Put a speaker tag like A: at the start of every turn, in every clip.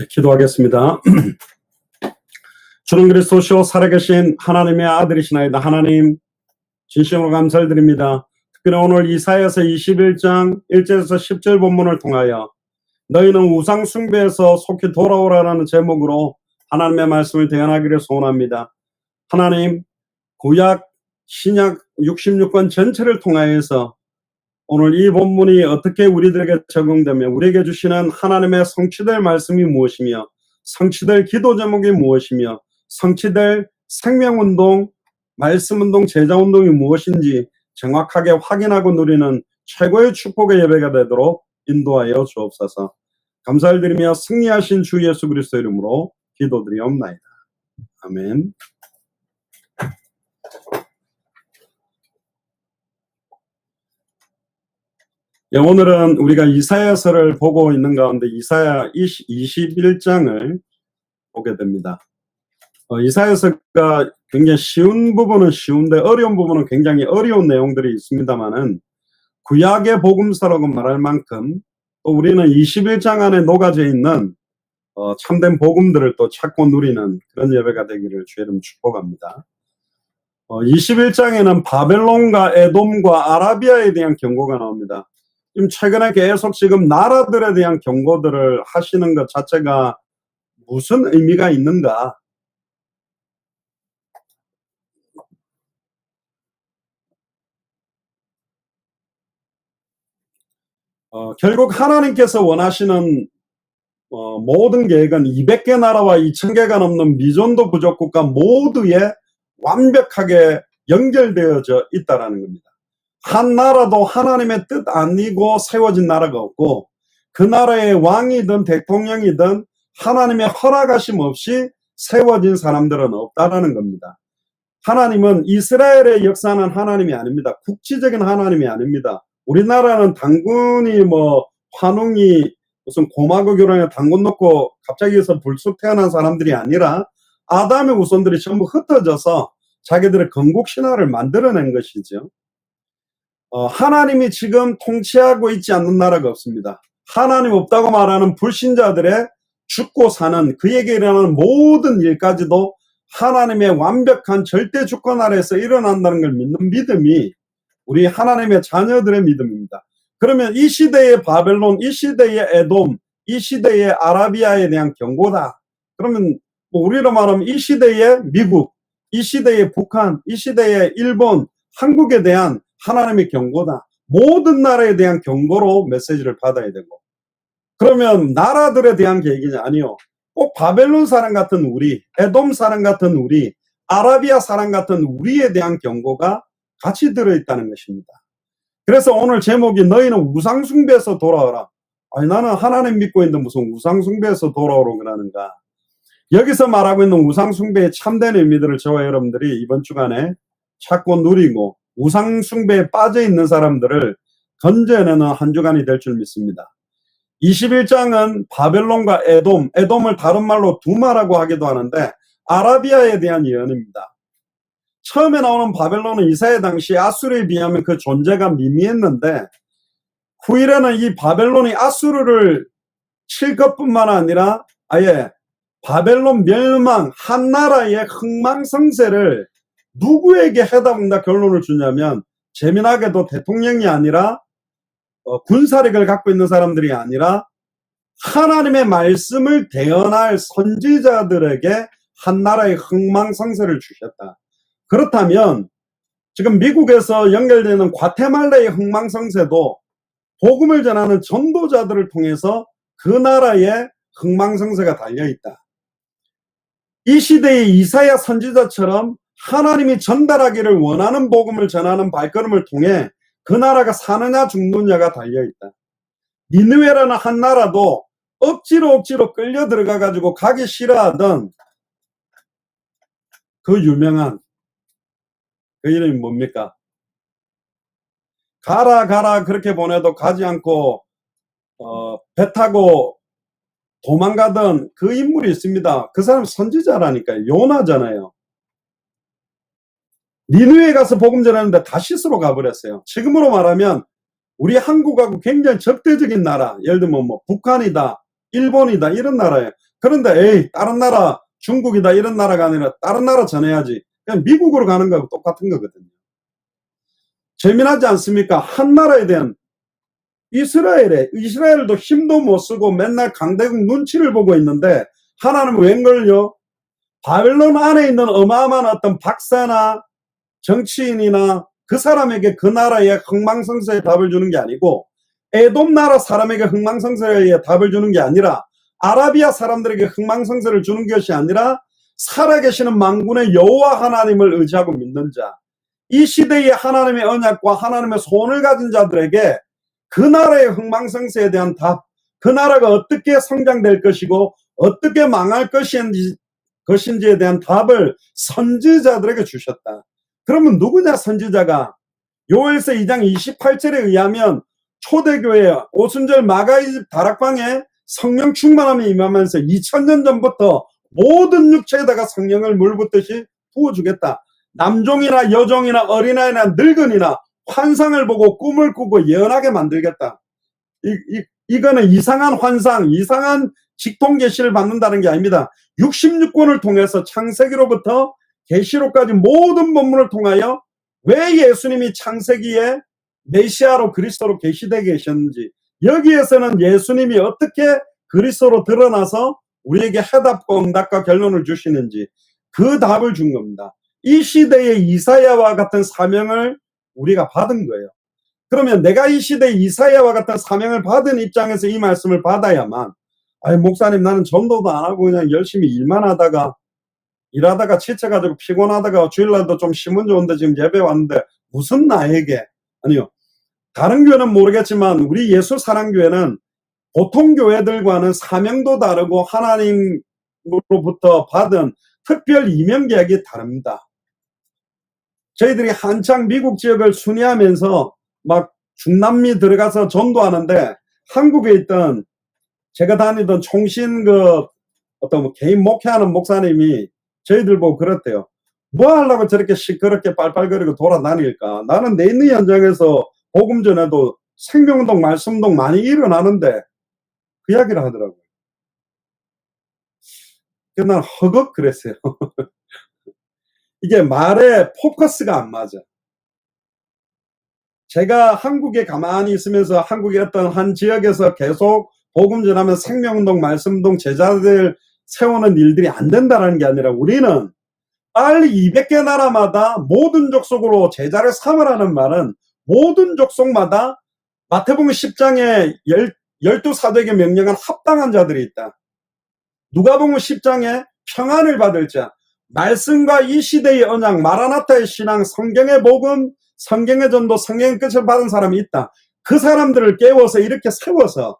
A: 기도하겠습니다. 주는 그리스도시요 살아계신 하나님의 아들이시나이다. 하나님 진심으로 감사를 드립니다. 특별히 오늘 이사야서 21장 1절에서 10절 본문을 통하여 너희는 우상 숭배에서 속히 돌아오라는 제목으로 하나님의 말씀을 대언하기를 소원합니다. 하나님, 구약 신약 66권 전체를 통하여서 오늘 이 본문이 어떻게 우리들에게 적용되며 우리에게 주시는 하나님의 성취될 말씀이 무엇이며 성취될 기도 제목이 무엇이며 성취될 생명운동, 말씀운동, 제자운동이 무엇인지 정확하게 확인하고 누리는 최고의 축복의 예배가 되도록 인도하여 주옵소서. 감사를 드리며 승리하신 주 예수 그리스도 이름으로 기도드리옵나이다. 아멘. 오늘은 우리가 이사야서를 보고 있는 가운데 이사야 21장을 보게 됩니다. 이사야서가 굉장히 쉬운 부분은 쉬운데 어려운 부분은 굉장히 어려운 내용들이 있습니다만은 구약의 복음서라고 말할 만큼 또 우리는 21장 안에 녹아져 있는 참된 복음들을 또 찾고 누리는 그런 예배가 되기를 주의 이름 축복합니다. 21장에는 바벨론과 에돔과 아라비아에 대한 경고가 나옵니다. 지금 최근에 계속 지금 나라들에 대한 경고들을 하시는 것 자체가 무슨 의미가 있는가? 결국 하나님께서 원하시는 모든 계획은 200개 나라와 2000개가 넘는 미전도 부족 국가 모두에 완벽하게 연결되어져 있다는 겁니다. 한 나라도 하나님의 뜻 아니고 세워진 나라가 없고 그 나라의 왕이든 대통령이든 하나님의 허락하심 없이 세워진 사람들은 없다라는 겁니다. 하나님은 이스라엘의 역사는 하나님이 아닙니다. 국지적인 하나님이 아닙니다. 우리나라는 당군이 환웅이 무슨 고마고 교랑에 당군 놓고 갑자기 해서 불쑥 태어난 사람들이 아니라 아담의 후손들이 전부 흩어져서 자기들의 건국 신화를 만들어낸 것이죠. 하나님이 지금 통치하고 있지 않는 나라가 없습니다. 하나님 없다고 말하는 불신자들의 죽고 사는 그에게 일어나는 모든 일까지도 하나님의 완벽한 절대 주권 아래에서 일어난다는 걸 믿는 믿음이 우리 하나님의 자녀들의 믿음입니다. 그러면 이 시대의 바벨론, 이 시대의 에돔, 이 시대의 아라비아에 대한 경고다. 그러면 우리로 말하면 이 시대의 미국, 이 시대의 북한, 이 시대의 일본, 한국에 대한 하나님의 경고다. 모든 나라에 대한 경고로 메시지를 받아야 되고, 그러면 나라들에 대한 계획이 아니요. 꼭 바벨론 사람 같은 우리, 에돔 사람 같은 우리, 아라비아 사람 같은 우리에 대한 경고가 같이 들어있다는 것입니다. 그래서 오늘 제목이 너희는 우상숭배에서 돌아오라. 아니, 나는 하나님 믿고 있는데 무슨 우상숭배에서 돌아오라고 그러는가. 여기서 말하고 있는 우상숭배의 참된 의미들을 저와 여러분들이 이번 주간에 찾고 누리고 우상숭배에 빠져있는 사람들을 건져내는 한 주간이 될 줄 믿습니다. 21장은 바벨론과 에돔을 다른 말로 두마라고 하기도 하는데 아라비아에 대한 예언입니다. 처음에 나오는 바벨론은 이사야 당시 아수르에 비하면 그 존재가 미미했는데 후일에는 이 바벨론이 아수르를 칠 것뿐만 아니라 아예 바벨론 멸망, 한 나라의 흥망성쇠를 누구에게 해당한다 결론을 주냐면 재미나게도 대통령이 아니라 군사력을 갖고 있는 사람들이 아니라 하나님의 말씀을 대언할 선지자들에게 한 나라의 흥망성쇠를 주셨다. 그렇다면 지금 미국에서 연결되는 과테말라의 흥망성쇠도 복음을 전하는 전도자들을 통해서 그 나라의 흥망성쇠가 달려있다. 이 시대의 이사야 선지자처럼 하나님이 전달하기를 원하는 복음을 전하는 발걸음을 통해 그 나라가 사느냐 죽느냐가 달려있다. 니느웨라는 한 나라도 억지로 끌려 들어가가지고 가기 싫어하던 그 유명한 그 이름이 뭡니까? 가라 그렇게 보내도 가지 않고 배 타고 도망가던 그 인물이 있습니다. 그 사람 선지자라니까요. 요나잖아요. 니느웨에 가서 복음 전하는데 다시스로 가버렸어요. 지금으로 말하면 우리 한국하고 굉장히 적대적인 나라, 예를 들면 북한이다, 일본이다 이런 나라예요. 그런데 에이 다른 나라 중국이다 이런 나라가 아니라 다른 나라 전해야지. 그냥 미국으로 가는 거하고 똑같은 거거든요. 재미나지 않습니까? 한 나라에 대한 이스라엘도 힘도 못 쓰고 맨날 강대국 눈치를 보고 있는데 하나님은 웬걸요? 바벨론 안에 있는 어마어마한 어떤 박사나 정치인이나 그 사람에게 그 나라의 흥망성쇠의 답을 주는 게 아니고 에돔 나라 사람에게 흥망성쇠의 답을 주는 게 아니라 아라비아 사람들에게 흥망성쇠를 주는 것이 아니라 살아계시는 만군의 여호와 하나님을 의지하고 믿는 자, 이 시대의 하나님의 언약과 하나님의 소원을 가진 자들에게 그 나라의 흥망성쇠에 대한 답, 그 나라가 어떻게 성장될 것이고 어떻게 망할 것인지에 대한 답을 선지자들에게 주셨다. 그러면 누구냐 선지자가? 요엘서 2장 28절에 의하면 초대교회 오순절 마가의 다락방에 성령 충만함이 임하면서 2000년 전부터 모든 육체에다가 성령을 물붓듯이 부어주겠다. 남종이나 여종이나 어린아이나 늙은이나 환상을 보고 꿈을 꾸고 예언하게 만들겠다. 이거는 이상한 환상, 이상한 직통 계시를 받는다는 게 아닙니다. 66권을 통해서 창세기로부터 계시록까지 모든 본문을 통하여 왜 예수님이 창세기에 메시아로 그리스도로 계시되게 계셨는지, 여기에서는 예수님이 어떻게 그리스도로 드러나서 우리에게 해답과 응답과 결론을 주시는지 그 답을 준 겁니다. 이 시대의 이사야와 같은 사명을 우리가 받은 거예요. 그러면 내가 이 시대의 이사야와 같은 사명을 받은 입장에서 이 말씀을 받아야만, 아니 목사님 나는 전도도 안 하고 그냥 열심히 일만 하다가 일하다가 지쳐가지고 피곤하다가 주일날도 좀 쉬면 좋은데 지금 예배 왔는데 무슨 나에게, 아니요, 다른 교회는 모르겠지만 우리 예수사랑교회는 보통 교회들과는 사명도 다르고 하나님으로부터 받은 특별 이명 계약이 다릅니다. 저희들이 한창 미국 지역을 순회하면서 막 중남미 들어가서 전도하는데 한국에 있던 제가 다니던 총신 어떤 개인 목회하는 목사님이 저희들 보고 그랬대요. 뭐 하려고 저렇게 시끄럽게 빨빨거리고 돌아다닐까? 나는 내 있는 현장에서 복음 전에도 생명운동, 말씀운동 많이 일어나는데 그 이야기를 하더라고요. 그래서 난 허걱 그랬어요. 이게 말에 포커스가 안 맞아. 제가 한국에 가만히 있으면서 한국의 어떤 한 지역에서 계속 복음 전하면 생명운동, 말씀운동, 제자들 세우는 일들이 안 된다는 게 아니라 우리는 빨리 200개 나라마다 모든 족속으로 제자를 삼으라는 말은 모든 족속마다 마태복음 10장에 12사도에게 명령한 합당한 자들이 있다. 누가복음 10장에 평안을 받을 자, 말씀과 이 시대의 언약, 마라나타의 신앙, 성경의 복음, 성경의 전도, 성경의 끝을 받은 사람이 있다. 그 사람들을 깨워서 이렇게 세워서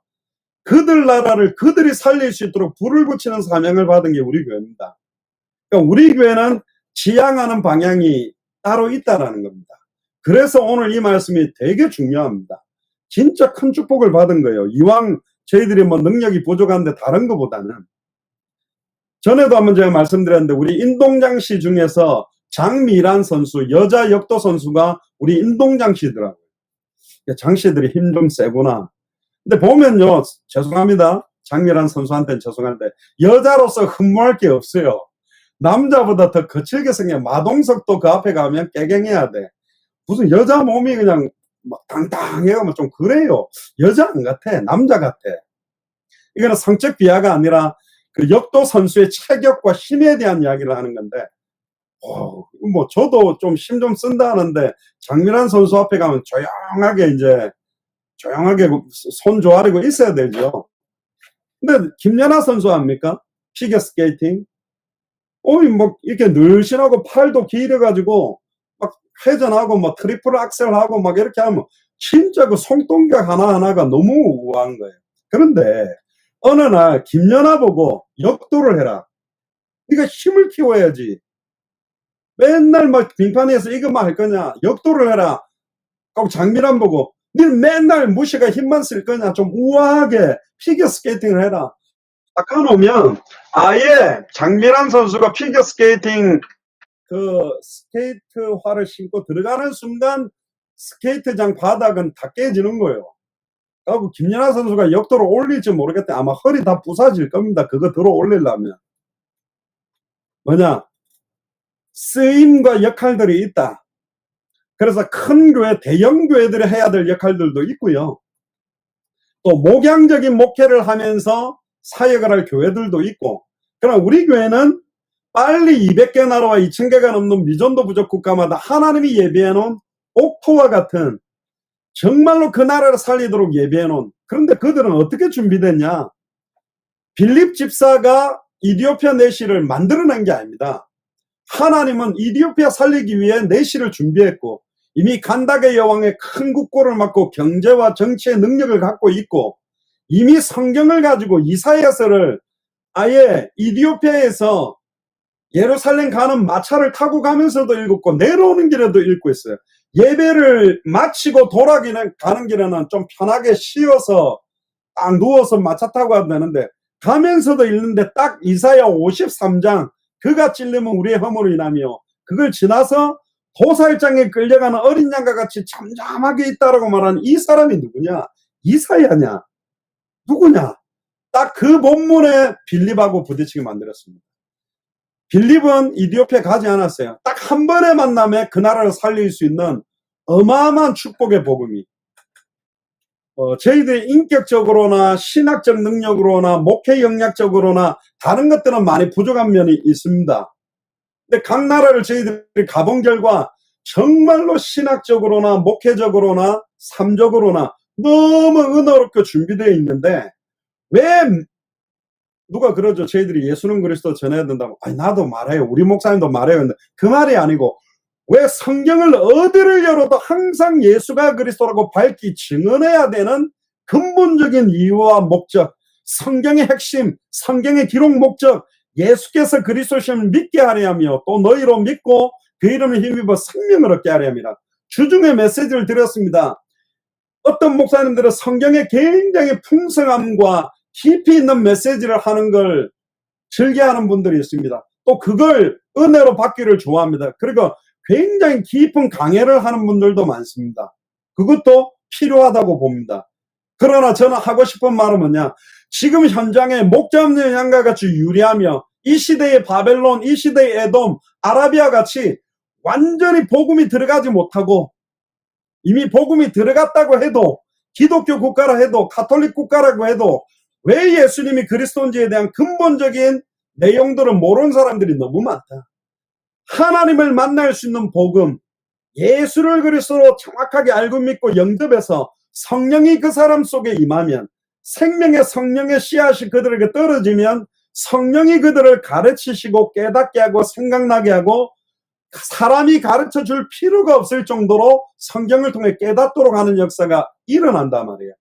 A: 그들 나라를 그들이 살릴 수 있도록 불을 붙이는 사명을 받은 게 우리 교회입니다. 그러니까 우리 교회는 지향하는 방향이 따로 있다라는 겁니다. 그래서 오늘 이 말씀이 되게 중요합니다. 진짜 큰 축복을 받은 거예요. 이왕 저희들이 뭐 능력이 부족한데 다른 것보다는. 전에도 한번 제가 말씀드렸는데 우리 인동장씨 중에서 장미란 선수, 여자 역도 선수가 우리 인동장씨더라고요. 장씨들이 힘 좀 세구나. 근데 보면요, 죄송합니다. 장미란 선수한테는 죄송한데 여자로서 흠모할 게 없어요. 남자보다 더 거칠게 생겨. 마동석도 그 앞에 가면 깨갱해야 돼. 무슨 여자 몸이 그냥 막 당당해가 좀 그래요. 여자 안 같아. 남자 같아. 이거는 성적 비하가 아니라 그 역도 선수의 체격과 힘에 대한 이야기를 하는 건데, 뭐 저도 좀 힘 좀 쓴다 하는데 장미란 선수 앞에 가면 조용하게 손 조아리고 있어야 되죠. 근데 김연아 선수 압니까? 피겨스케이팅. 뭐 이렇게 늘씬하고 팔도 길어가지고 막 회전하고 뭐 트리플 악셀하고 막 이렇게 하면 진짜 그 손동작 하나하나가 너무 우아한 거예요. 그런데 어느 날 김연아 보고 역도를 해라. 네가 힘을 키워야지. 맨날 막 빙판에서 이것만 할 거냐. 역도를 해라. 그리고 장미란 보고 너는 맨날 무시가 힘만 쓸 거냐. 좀 우아하게 피겨스케이팅을 해라. 딱 가놓으면 아예 장미란 선수가 피겨스케이팅 그 스케이트화를 신고 들어가는 순간 스케이트장 바닥은 다 깨지는 거예요. 그리고 김연아 선수가 역도로 올릴지 모르겠대. 아마 허리 다 부사질 겁니다. 그거 들어 올리려면. 뭐냐? 쓰임과 역할들이 있다. 그래서 큰 교회, 대형 교회들이 해야 될 역할들도 있고요. 또 목양적인 목회를 하면서 사역을 할 교회들도 있고, 그러나 우리 교회는 빨리 200개 나라와 2000개가 넘는 미전도 부족 국가마다 하나님이 예비해 놓은 옥토와 같은 정말로 그 나라를 살리도록 예비해 놓은, 그런데 그들은 어떻게 준비됐냐? 빌립 집사가 이디오피아 내시를 만들어낸 게 아닙니다. 하나님은 이디오피아 살리기 위해 내시를 준비했고, 이미 간다게 여왕의 큰 국고를 맡고 경제와 정치의 능력을 갖고 있고, 이미 성경을 가지고 이사야서를 아예 이디오피아에서 예루살렘 가는 마차를 타고 가면서도 읽었고 내려오는 길에도 읽고 있어요. 예배를 마치고 가는 길에는 좀 편하게 쉬어서 딱 누워서 마차 타고 가도 되는데 가면서도 읽는데 딱 이사야 53장 그가 찔림은 우리의 허물로 인하며 그걸 지나서 도살장에 끌려가는 어린 양과 같이 잠잠하게 있다라고 말하는 이 사람이 누구냐? 이사야냐? 누구냐? 딱 그 본문에 빌립하고 부딪히게 만들었습니다. 빌립은 이디오피아에 가지 않았어요. 딱 한 번의 만남에 그 나라를 살릴 수 있는 어마어마한 축복의 복음이 저희들이 인격적으로나 신학적 능력으로나 목회 역량적으로나 다른 것들은 많이 부족한 면이 있습니다. 근데 각 나라를 저희들이 가본 결과 정말로 신학적으로나 목회적으로나 삶적으로나 너무 은혜롭게 준비되어 있는데 왜 누가 그러죠. 저희들이 예수는 그리스도 전해야 된다고. 아니 나도 말해요. 우리 목사님도 말해요. 그 말이 아니고 왜 성경을 어디를 열어도 항상 예수가 그리스도라고 밝히 증언해야 되는 근본적인 이유와 목적, 성경의 핵심, 성경의 기록 목적, 예수께서 그리스도심을 믿게 하려 하며 또 너희로 믿고 그 이름을 힘입어 생명을 얻게 하려 합니다. 주중에 메시지를 드렸습니다. 어떤 목사님들은 성경의 굉장히 풍성함과 깊이 있는 메시지를 하는 걸 즐겨하는 분들이 있습니다. 또 그걸 은혜로 받기를 좋아합니다. 그리고 굉장히 깊은 강해를 하는 분들도 많습니다. 그것도 필요하다고 봅니다. 그러나 저는 하고 싶은 말은 뭐냐? 지금 현장에 목자 없는 양과 같이 유리하며 이 시대의 바벨론, 이 시대의 에돔, 아라비아 같이 완전히 복음이 들어가지 못하고 이미 복음이 들어갔다고 해도 기독교 국가라 해도 가톨릭 국가라고 해도 왜 예수님이 그리스도인지에 대한 근본적인 내용들을 모르는 사람들이 너무 많다. 하나님을 만날 수 있는 복음, 예수를 그리스도로 정확하게 알고 믿고 영접해서 성령이 그 사람 속에 임하면 생명의 성령의 씨앗이 그들에게 떨어지면 성령이 그들을 가르치시고 깨닫게 하고 생각나게 하고 사람이 가르쳐 줄 필요가 없을 정도로 성경을 통해 깨닫도록 하는 역사가 일어난단 말이에요.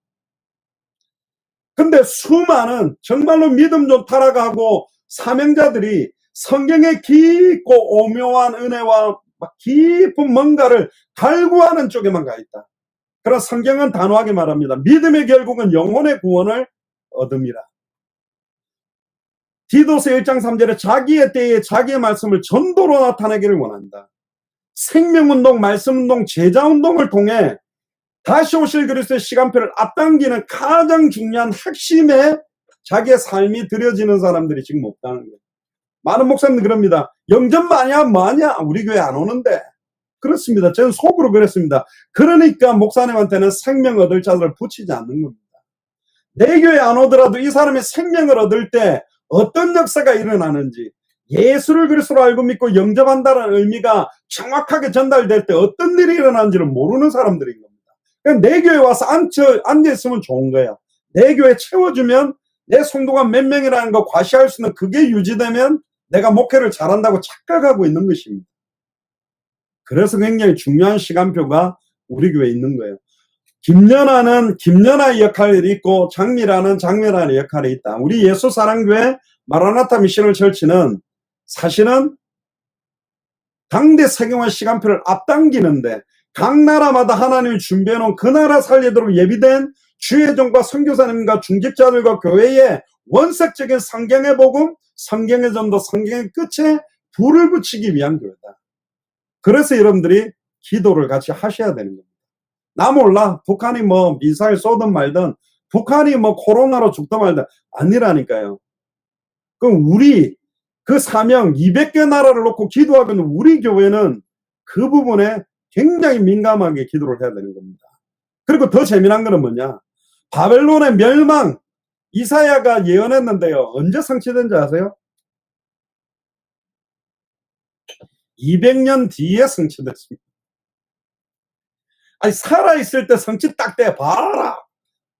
A: 근데 수많은 정말로 믿음 좀 타락하고 사명자들이 성경의 깊고 오묘한 은혜와 깊은 뭔가를 갈구하는 쪽에만 가 있다. 그러나 성경은 단호하게 말합니다. 믿음의 결국은 영혼의 구원을 얻음이라. 디도서 1장 3절에 자기의 때에 자기의 말씀을 전도로 나타내기를 원한다. 생명운동, 말씀운동, 제자운동을 통해 다시 오실 그리스도의 시간표를 앞당기는 가장 중요한 핵심에 자기의 삶이 들여지는 사람들이 지금 없다는 거예요. 많은 목사님들 그럽니다. 영접 많이 하면 뭐하냐? 우리 교회 안 오는데. 그렇습니다. 저는 속으로 그랬습니다. 그러니까 목사님한테는 생명 얻을 자들을 붙이지 않는 겁니다. 내 교회 안 오더라도 이 사람이 생명을 얻을 때 어떤 역사가 일어나는지 예수를 그리스도로 알고 믿고 영접한다는 의미가 정확하게 전달될 때 어떤 일이 일어나는지를 모르는 사람들인 겁니다. 그러니까 내 교회 와서 앉아있으면 좋은 거예요. 내 교회 채워주면 내 성도가 몇 명이라는 거 과시할 수 있는 그게 유지되면 내가 목회를 잘한다고 착각하고 있는 것입니다. 그래서 굉장히 중요한 시간표가 우리 교회에 있는 거예요. 김연아는 김연아의 역할이 있고 장미라는 장미라는 역할이 있다. 우리 예수사랑교회 마라나타 미셔널 처치는 사실은 당대 세경화 시간표를 앞당기는데 각 나라마다 하나님이 준비해놓은 그 나라 살리도록 예비된 주의종과 선교사님과 중직자들과 교회의 원색적인 성경의 복음, 성경의 전도, 성경의 끝에 불을 붙이기 위한 교회다. 그래서 여러분들이 기도를 같이 하셔야 되는 겁니다. 나 몰라. 북한이 뭐 미사일 쏘든 말든, 북한이 뭐 코로나로 죽든 말든 아니라니까요. 그럼 우리 그 사명 200개 나라를 놓고 기도하면 우리 교회는 그 부분에 굉장히 민감하게 기도를 해야 되는 겁니다. 그리고 더 재미난 거는 뭐냐? 바벨론의 멸망, 이사야가 예언했는데요. 언제 성취된지 아세요? 200년 뒤에 성취됐습니다. 아니, 살아있을 때 성취 딱 돼. 봐라.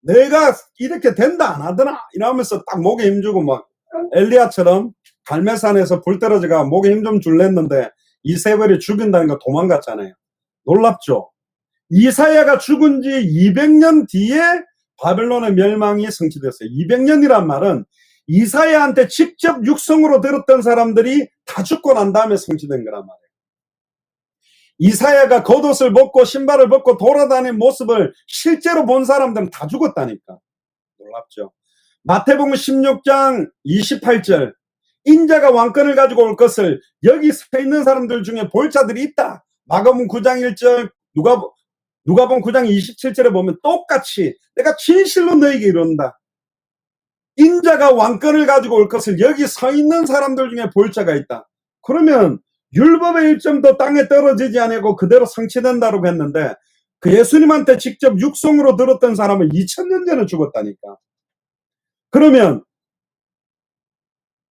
A: 내가 이렇게 된다 안 하더나? 이러면서 딱 목에 힘주고 막 엘리야처럼 갈매산에서 불 떨어져가 목에 힘 좀 줄랬는데 이세벨이 죽인다는 거 도망갔잖아요. 놀랍죠? 이사야가 죽은 지 200년 뒤에 바벨론의 멸망이 성취됐어요. 200년이란 말은 이사야한테 직접 육성으로 들었던 사람들이 다 죽고 난 다음에 성취된 거란 말이에요. 이사야가 겉옷을 벗고 신발을 벗고 돌아다니는 모습을 실제로 본 사람들은 다 죽었다니까. 놀랍죠? 마태복음 16장 28절, 인자가 왕권을 가지고 올 것을 여기 서 있는 사람들 중에 볼 자들이 있다. 마가복음 9장 1절, 누가복음 9장 27절에 보면 똑같이 내가 진실로 너에게 이른다. 인자가 왕권을 가지고 올 것을 여기 서 있는 사람들 중에 볼 자가 있다. 그러면 율법의 일점도 땅에 떨어지지 아니고 그대로 성취된다고 했는데 그 예수님한테 직접 육성으로 들었던 사람은 2000년 전에 죽었다니까. 그러면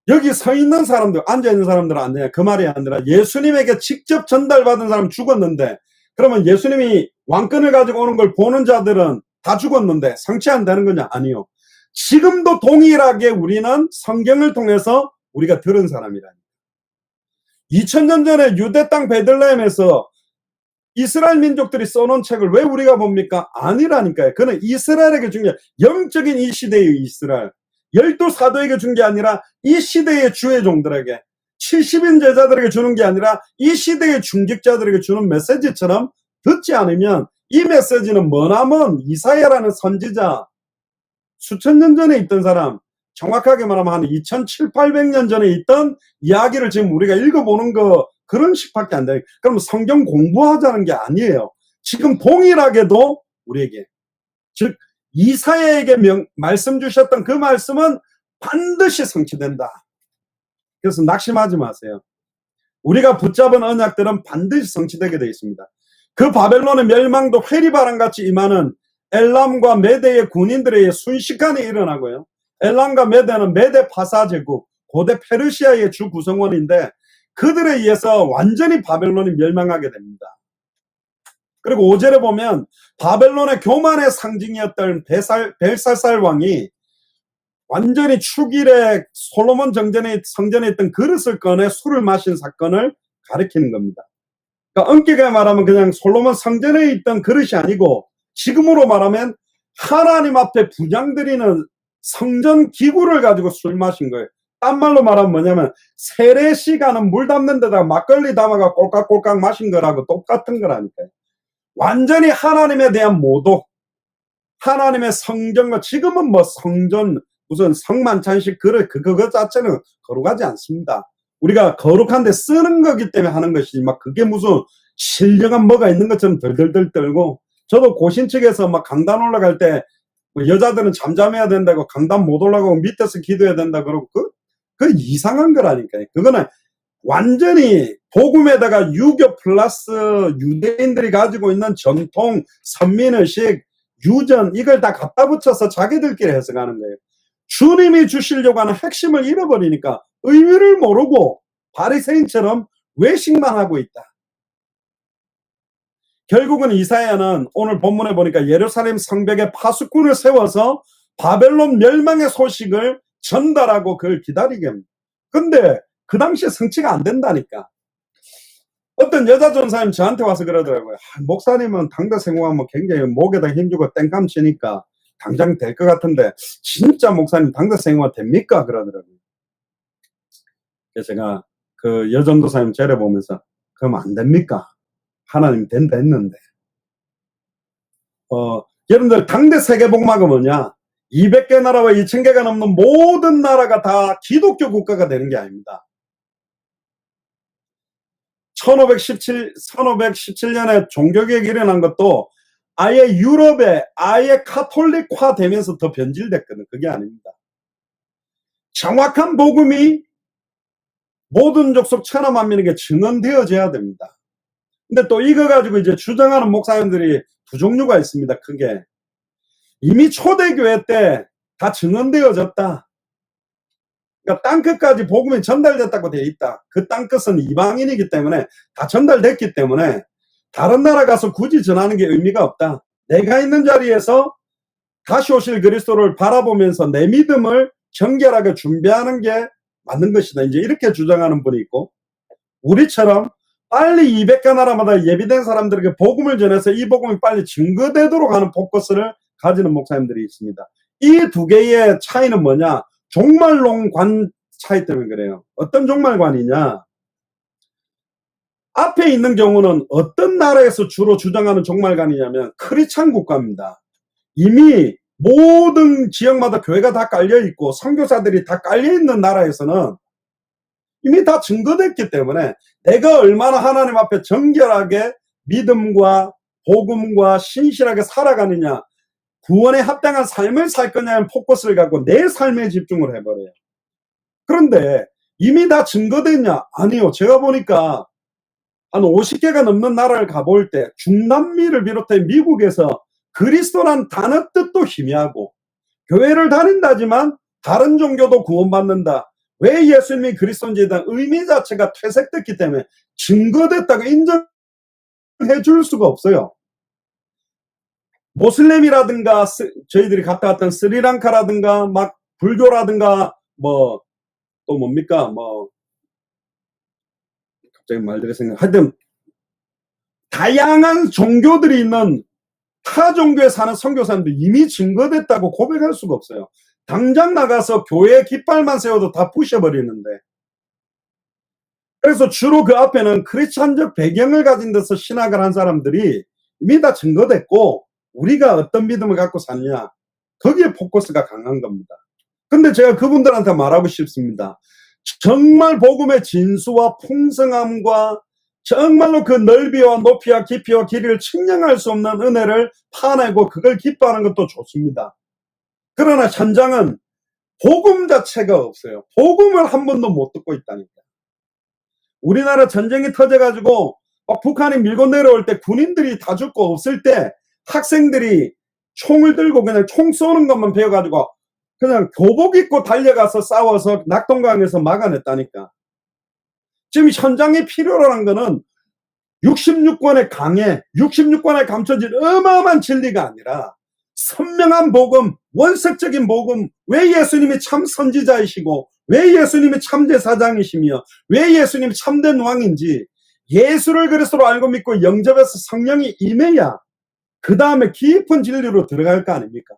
A: 여기 서 있는 사람들, 앉아있는 사람들은 안 되냐? 그 말이 아니라 예수님에게 직접 전달받은 사람 죽었는데, 그러면 예수님이 왕권을 가지고 오는 걸 보는 자들은 다 죽었는데 성취 안 되는 거냐? 아니요. 지금도 동일하게 우리는 성경을 통해서 우리가 들은 사람이라니. 2000년 전에 유대 땅 베들레헴에서 이스라엘 민족들이 써놓은 책을 왜 우리가 봅니까? 아니라니까요. 그는 이스라엘에게 준 게 영적인 이 시대의 이스라엘. 12사도에게 준 게 아니라 이 시대의 주의 종들에게, 70인 제자들에게 주는 게 아니라 이 시대의 중직자들에게 주는 메시지처럼 듣지 않으면 이 메시지는 머나먼 이사야라는 선지자, 수천 년 전에 있던 사람, 정확하게 말하면 한 2700~800년 전에 있던 이야기를 지금 우리가 읽어보는 거 그런 식밖에 안 돼요. 그럼 성경 공부하자는 게 아니에요. 지금 동일하게도 우리에게, 즉 이사야에게 말씀 주셨던 그 말씀은 반드시 성취된다. 그래서 낙심하지 마세요. 우리가 붙잡은 언약들은 반드시 성취되게 되어 있습니다. 그 바벨론의 멸망도 회리바람같이 임하는 엘람과 메대의 군인들에게 순식간에 일어나고요. 엘람과 메대는 메대 파사 제국, 고대 페르시아의 주 구성원인데 그들에 의해서 완전히 바벨론이 멸망하게 됩니다. 그리고 5절에 보면 바벨론의 교만의 상징이었던 벨사살 왕이 완전히 축일에 솔로몬 성전에 있던 그릇을 꺼내 술을 마신 사건을 가리키는 겁니다. 그러니까 엄격하게 말하면 그냥 솔로몬 성전에 있던 그릇이 아니고 지금으로 말하면 하나님 앞에 분향드리는 성전 기구를 가지고 술 마신 거예요. 딴 말로 말하면 뭐냐면 세례시가는 물 담는 데다가 막걸리 담아가 꼴깍꼴깍 마신 거라고 똑같은 거라니까요. 완전히 하나님에 대한 모독, 하나님의 성전과, 지금은 뭐 성전 무슨 성만찬식 그거 자체는 거룩하지 않습니다. 우리가 거룩한데 쓰는 거기 때문에 하는 것이지 막 그게 무슨 신령한 뭐가 있는 것처럼 덜덜덜 떨고, 저도 고신 측에서 막 강단 올라갈 때 뭐 여자들은 잠잠해야 된다고 강단 못 올라가고 밑에서 기도해야 된다 그러고 그 이상한 거라니까요. 그거는 완전히 복음에다가 유교 플러스 유대인들이 가지고 있는 전통 선민의식 유전 이걸 다 갖다 붙여서 자기들끼리 해석하는 거예요. 주님이 주시려고 하는 핵심을 잃어버리니까 의미를 모르고 바리새인처럼 외식만 하고 있다. 결국은 이사야는 오늘 본문에 보니까 예루살렘 성벽에 파수꾼을 세워서 바벨론 멸망의 소식을 전달하고 그걸 기다리게 합니다. 근데 그 당시에 성취가 안 된다니까. 어떤 여자 전사님 저한테 와서 그러더라고요. 목사님은 당대 생활하면 굉장히 목에다 힘주고 땡감 치니까 당장 될 것 같은데 진짜 목사님 당대 생활 됩니까? 그러더라고요. 그래서 제가 그 여전도사님 죄를 보면서 그럼 안 됩니까? 하나님 된다 했는데. 여러분들 당대 세계복마가 뭐냐? 200개 나라와 2000개가 넘는 모든 나라가 다 기독교 국가가 되는 게 아닙니다. 1517년에 종교개혁이 일어난 것도 아예 유럽에 아예 카톨릭화 되면서 더 변질됐거든. 그게 아닙니다. 정확한 복음이 모든 족속 천하만 민에게 증언되어져야 됩니다. 근데 또 이거 가지고 이제 주장하는 목사님들이 두 종류가 있습니다. 크게. 이미 초대교회 때 다 증언되어졌다. 그러니까 땅끝까지 복음이 전달됐다고 되어 있다. 그 땅끝은 이방인이기 때문에 다 전달됐기 때문에 다른 나라 가서 굳이 전하는 게 의미가 없다. 내가 있는 자리에서 다시 오실 그리스도를 바라보면서 내 믿음을 정결하게 준비하는 게 맞는 것이다. 이제 이렇게 주장하는 분이 있고, 우리처럼 빨리 200개 나라마다 예비된 사람들에게 복음을 전해서 이 복음이 빨리 증거되도록 하는 포커스를 가지는 목사님들이 있습니다. 이 두 개의 차이는 뭐냐? 종말론관 차이 때문에 그래요. 어떤 종말관이냐? 앞에 있는 경우는 어떤 나라에서 주로 주장하는 종말관이냐면 크리스찬 국가입니다. 이미 모든 지역마다 교회가 다 깔려있고 선교사들이 다 깔려있는 나라에서는 이미 다 증거됐기 때문에 내가 얼마나 하나님 앞에 정결하게 믿음과 복음과 신실하게 살아가느냐, 구원에 합당한 삶을 살 거냐는 포커스를 갖고 내 삶에 집중을 해버려요. 그런데 이미 다 증거됐냐? 아니요. 제가 보니까 한 50개가 넘는 나라를 가볼 때 중남미를 비롯해 미국에서 그리스도란 단어 뜻도 희미하고, 교회를 다닌다지만 다른 종교도 구원받는다. 왜 예수님이 그리스도인지에 대한 의미 자체가 퇴색됐기 때문에 증거됐다고 인정해 줄 수가 없어요. 모슬렘이라든가 저희들이 갔다 왔던 스리랑카라든가 막 불교라든가 뭐 또 뭡니까 뭐 갑자기 말들이 생각, 하여튼 다양한 종교들이 있는 타 종교에 사는 선교사님들 이미 증거됐다고 고백할 수가 없어요. 당장 나가서 교회 깃발만 세워도 다 부셔버리는데. 그래서 주로 그 앞에는 크리스찬적 배경을 가진 데서 신학을 한 사람들이 이미 다 증거됐고 우리가 어떤 믿음을 갖고 사느냐, 거기에 포커스가 강한 겁니다. 근데 제가 그분들한테 말하고 싶습니다. 정말 복음의 진수와 풍성함과 정말로 그 넓이와 높이와 깊이와 길이를 측량할 수 없는 은혜를 파내고 그걸 기뻐하는 것도 좋습니다. 그러나 현장은 복음 자체가 없어요. 복음을 한 번도 못 듣고 있다니까. 우리나라 전쟁이 터져가지고 북한이 밀고 내려올 때 군인들이 다 죽고 없을 때 학생들이 총을 들고 그냥 총 쏘는 것만 배워가지고 그냥 교복 입고 달려가서 싸워서 낙동강에서 막아냈다니까. 지금 현장에 필요로 거는 66권의 강에 66권에 감춰진 어마어마한 진리가 아니라 선명한 복음, 원색적인 복음, 왜 예수님이 참 선지자이시고 왜 예수님이 참 제사장이시며 왜 예수님이 참된 왕인지 예수를 그리스도로 알고 믿고 영접해서 성령이 임해야 그 다음에 깊은 진리로 들어갈 거 아닙니까?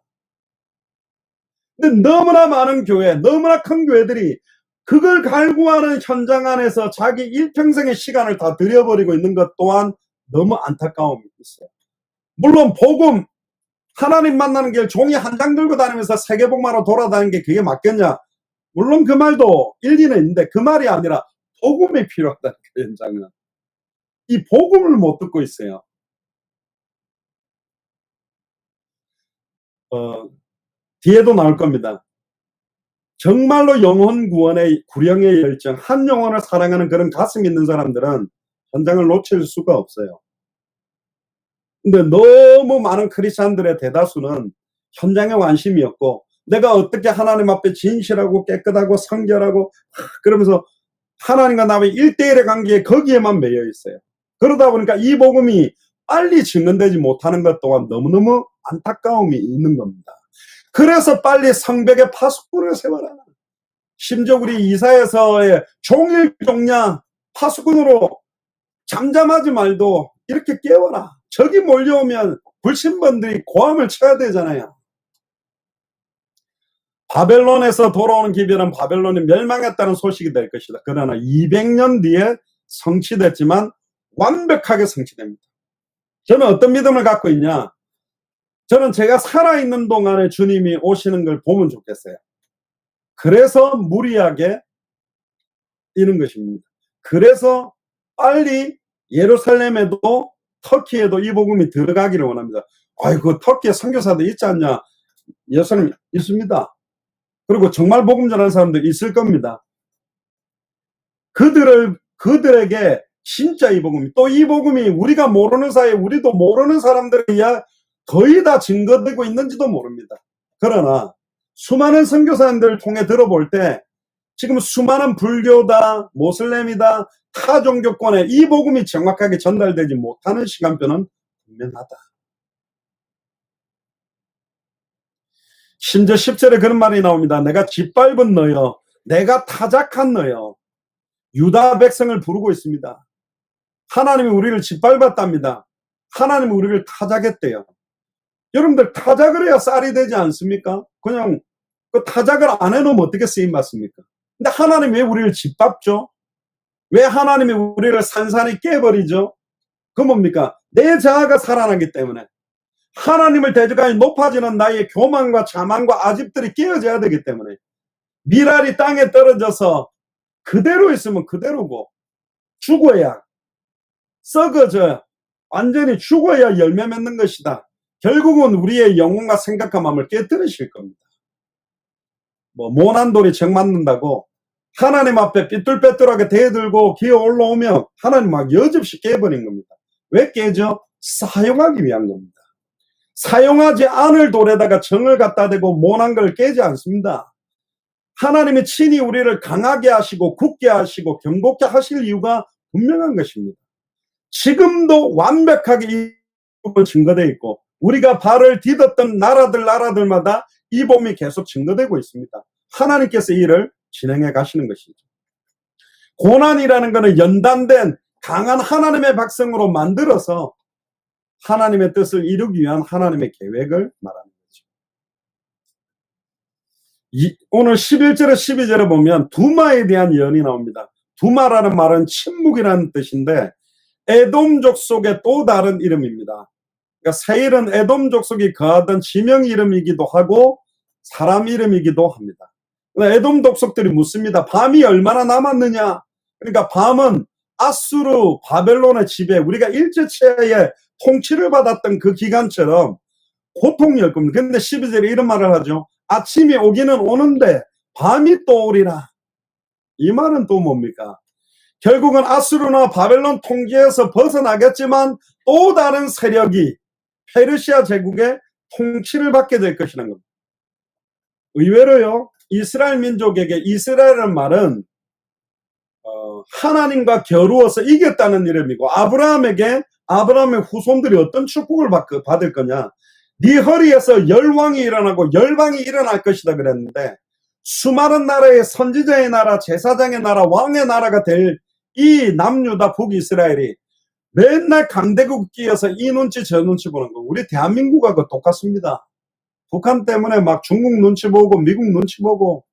A: 근데 너무나 많은 교회, 너무나 큰 교회들이 그걸 갈구하는 현장 안에서 자기 일평생의 시간을 다 들여버리고 있는 것 또한 너무 안타까움이 있어요. 물론 복음, 하나님 만나는 길 종이 한 장 들고 다니면서 세계복마로 돌아다니는 게 그게 맞겠냐? 물론 그 말도 일리는 있는데 그 말이 아니라 복음이 필요하다는 그 현장은. 이 복음을 못 듣고 있어요. 뒤에도 나올 겁니다. 정말로 영혼 구원의 구령의 열정, 한 영혼을 사랑하는 그런 가슴 있는 사람들은 현장을 놓칠 수가 없어요. 근데 너무 많은 크리스찬들의 대다수는 현장에 관심이 없고 내가 어떻게 하나님 앞에 진실하고 깨끗하고 성결하고 그러면서 하나님과 나의 1대1의 관계에 거기에만 매여 있어요. 그러다 보니까 이 복음이 빨리 증언되지 못하는 것 또한 너무너무 안타까움이 있는 겁니다. 그래서 빨리 성벽에 파수꾼을 세워라. 심지어 우리 이사야서의 종일종냐 파수꾼으로 잠잠하지 말도 이렇게 깨워라. 적이 몰려오면 불신번들이 고함을 쳐야 되잖아요. 바벨론에서 돌아오는 기별은 바벨론이 멸망했다는 소식이 될 것이다. 그러나 200년 뒤에 성취됐지만 완벽하게 성취됩니다. 저는 어떤 믿음을 갖고 있냐? 저는 제가 살아있는 동안에 주님이 오시는 걸 보면 좋겠어요. 그래서 무리하게 뛰는 것입니다. 그래서 빨리 예루살렘에도 터키에도 이 복음이 들어가기를 원합니다. 아이고, 터키에 선교사들 있지 않냐? 예수님 있습니다. 그리고 정말 복음 전하는 사람들 있을 겁니다. 그들에게 진짜 이 복음이, 또 이 복음이 우리가 모르는 사이에 우리도 모르는 사람들에 의해 거의 다 증거되고 있는지도 모릅니다. 그러나 수많은 선교사님들을 통해 들어볼 때 지금 수많은 불교다, 모슬렘이다, 타 종교권에 이 복음이 정확하게 전달되지 못하는 시간표는 분명하다. 심지어 10절에 그런 말이 나옵니다. 내가 짓밟은 너여, 내가 타작한 너여. 유다 백성을 부르고 있습니다. 하나님이 우리를 짓밟았답니다. 하나님이 우리를 타작했대요. 여러분들, 타작을 해야 쌀이 되지 않습니까? 그냥 그 타작을 안 해놓으면 어떻게 쓰임받습니까? 근데 하나님이 왜 우리를 짓밟죠? 왜 하나님이 우리를 산산히 깨버리죠? 그 뭡니까? 내 자아가 살아나기 때문에. 하나님을 대적하니 높아지는 나의 교만과 자만과 아집들이 깨어져야 되기 때문에. 밀알이 땅에 떨어져서 그대로 있으면 그대로고, 죽어야, 썩어져야, 완전히 죽어야 열매 맺는 것이다. 결국은 우리의 영혼과 생각과 마음을 깨뜨리실 겁니다. 모난 돌이 정 맞는다고 하나님 앞에 삐뚤빼뚤하게 대들고 기어 올라오면 하나님 막 여집시 깨버린 겁니다. 왜 깨져? 사용하기 위한 겁니다. 사용하지 않을 돌에다가 정을 갖다 대고 모난 걸 깨지 않습니다. 하나님이 친히 우리를 강하게 하시고 굳게 하시고 견고케 하실 이유가 분명한 것입니다. 지금도 완벽하게 이 복음은 증거되어 있고 우리가 발을 디뎠던 나라들마다 이 복음이 계속 증거되고 있습니다. 하나님께서 이 일을 진행해 가시는 것이죠. 고난이라는 것은 연단된 강한 하나님의 백성으로 만들어서 하나님의 뜻을 이루기 위한 하나님의 계획을 말하는 거죠. 오늘 11절에 12절에 보면 두마에 대한 예언이 나옵니다. 두마라는 말은 침묵이라는 뜻인데 에돔족 속의 또 다른 이름입니다. 그러니까 세일은 에돔 족속이 거하던 지명 이름이기도 하고 사람 이름이기도 합니다. 에돔 족속들이 묻습니다. 밤이 얼마나 남았느냐? 그러니까 밤은 아수르, 바벨론의 지배, 우리가 일제치하에 통치를 받았던 그 기간처럼 고통이었 겁니다. 그런데 12절에 이런 말을 하죠. 아침이 오기는 오는데 밤이 또 오리라. 이 말은 또 뭡니까? 결국은 아수르나 바벨론 통치에서 벗어나겠지만 또 다른 세력이 페르시아 제국의 통치를 받게 될 것이라는 겁니다. 의외로요, 이스라엘 민족에게 이스라엘이라는 말은 하나님과 겨루어서 이겼다는 이름이고, 아브라함의 후손들이 어떤 축복을 받을 거냐? 네 허리에서 열왕이 일어나고 열방이 일어날 것이다 그랬는데, 수많은 나라의 선지자의 나라, 제사장의 나라, 왕의 나라가 될 이 남유다 북이스라엘이 맨날 강대국 끼어서 이 눈치 저 눈치 보는 거, 우리 대한민국하고 똑같습니다. 북한 때문에 막 중국 눈치 보고 미국 눈치 보고,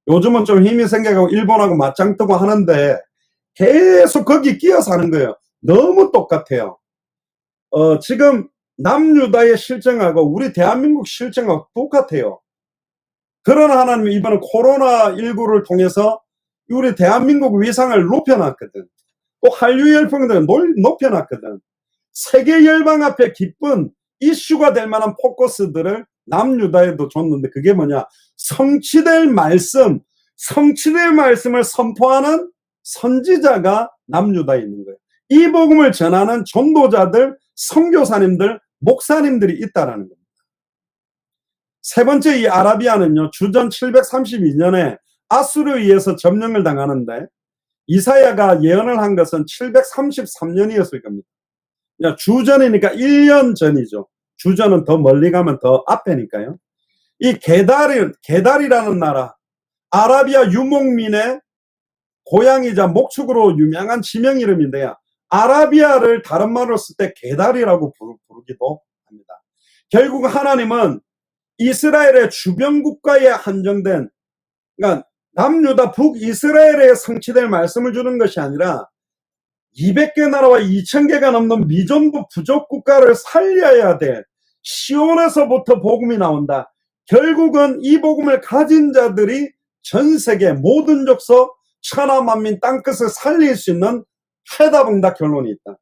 A: 요즘은 좀 힘이 생겨가고 일본하고 맞짱 뜨고 하는데 계속 거기 끼어 사는 거예요. 너무 똑같아요. 지금 남유다의 실정하고 우리 대한민국 실정하고 똑같아요. 그러나 하나님이 이번에 코로나19를 통해서 우리 대한민국 위상을 높여놨거든. 또 한류 열풍을 높여놨거든. 세계 열방 앞에 기쁜 이슈가 될 만한 포커스들을 남유다에도 줬는데, 그게 뭐냐? 성취될 말씀을 선포하는 선지자가 남유다에 있는 거예요. 이 복음을 전하는 전도자들, 선교사님들, 목사님들이 있다라는 겁니다. 세 번째, 이 아라비아는요, 주전 732년에 아수르에 의해서 점령을 당하는데, 이사야가 예언을 한 것은 733년이었을 겁니다. 주전이니까 1년 전이죠. 주전은 더 멀리 가면 더 앞에니까요. 이 게달이라는 나라, 아라비아 유목민의 고향이자 목축으로 유명한 지명 이름인데요. 아라비아를 다른 말로 쓸 때 게달이라고 부르기도 합니다. 결국 하나님은 이스라엘의 주변 국가에 한정된, 그러니까 남유다 북이스라엘에 성취될 말씀을 주는 것이 아니라 200개 나라와 2000개가 넘는 미전부 부족 국가를 살려야 될 시온에서부터 복음이 나온다. 결국은 이 복음을 가진 자들이 전 세계 모든 족속 천하 만민 땅끝을 살릴 수 있는 해답응답 결론이 있다.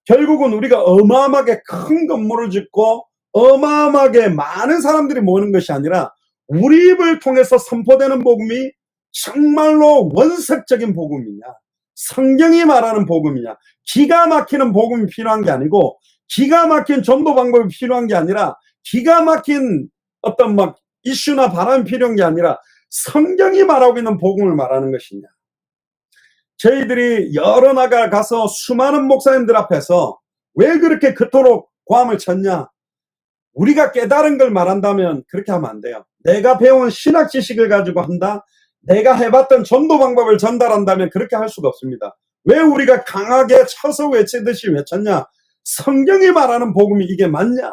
A: 결국은 우리가 어마어마하게 큰 건물을 짓고 어마어마하게 많은 사람들이 모이는 것이 아니라 우리 입을 통해서 선포되는 복음이 정말로 원색적인 복음이냐, 성경이 말하는 복음이냐, 기가 막히는 복음이 필요한 게 아니고, 기가 막힌 전도 방법이 필요한 게 아니라, 기가 막힌 어떤 막 이슈나 바람이 필요한 게 아니라 성경이 말하고 있는 복음을 말하는 것이냐. 저희들이 여러 나라 가서 수많은 목사님들 앞에서 왜 그렇게 그토록 고함을 쳤냐? 우리가 깨달은 걸 말한다면 그렇게 하면 안 돼요. 내가 배운 신학 지식을 가지고 한다, 내가 해봤던 전도 방법을 전달한다면 그렇게 할 수가 없습니다. 왜 우리가 강하게 쳐서 외치듯이 외쳤냐? 성경이 말하는 복음이 이게 맞냐?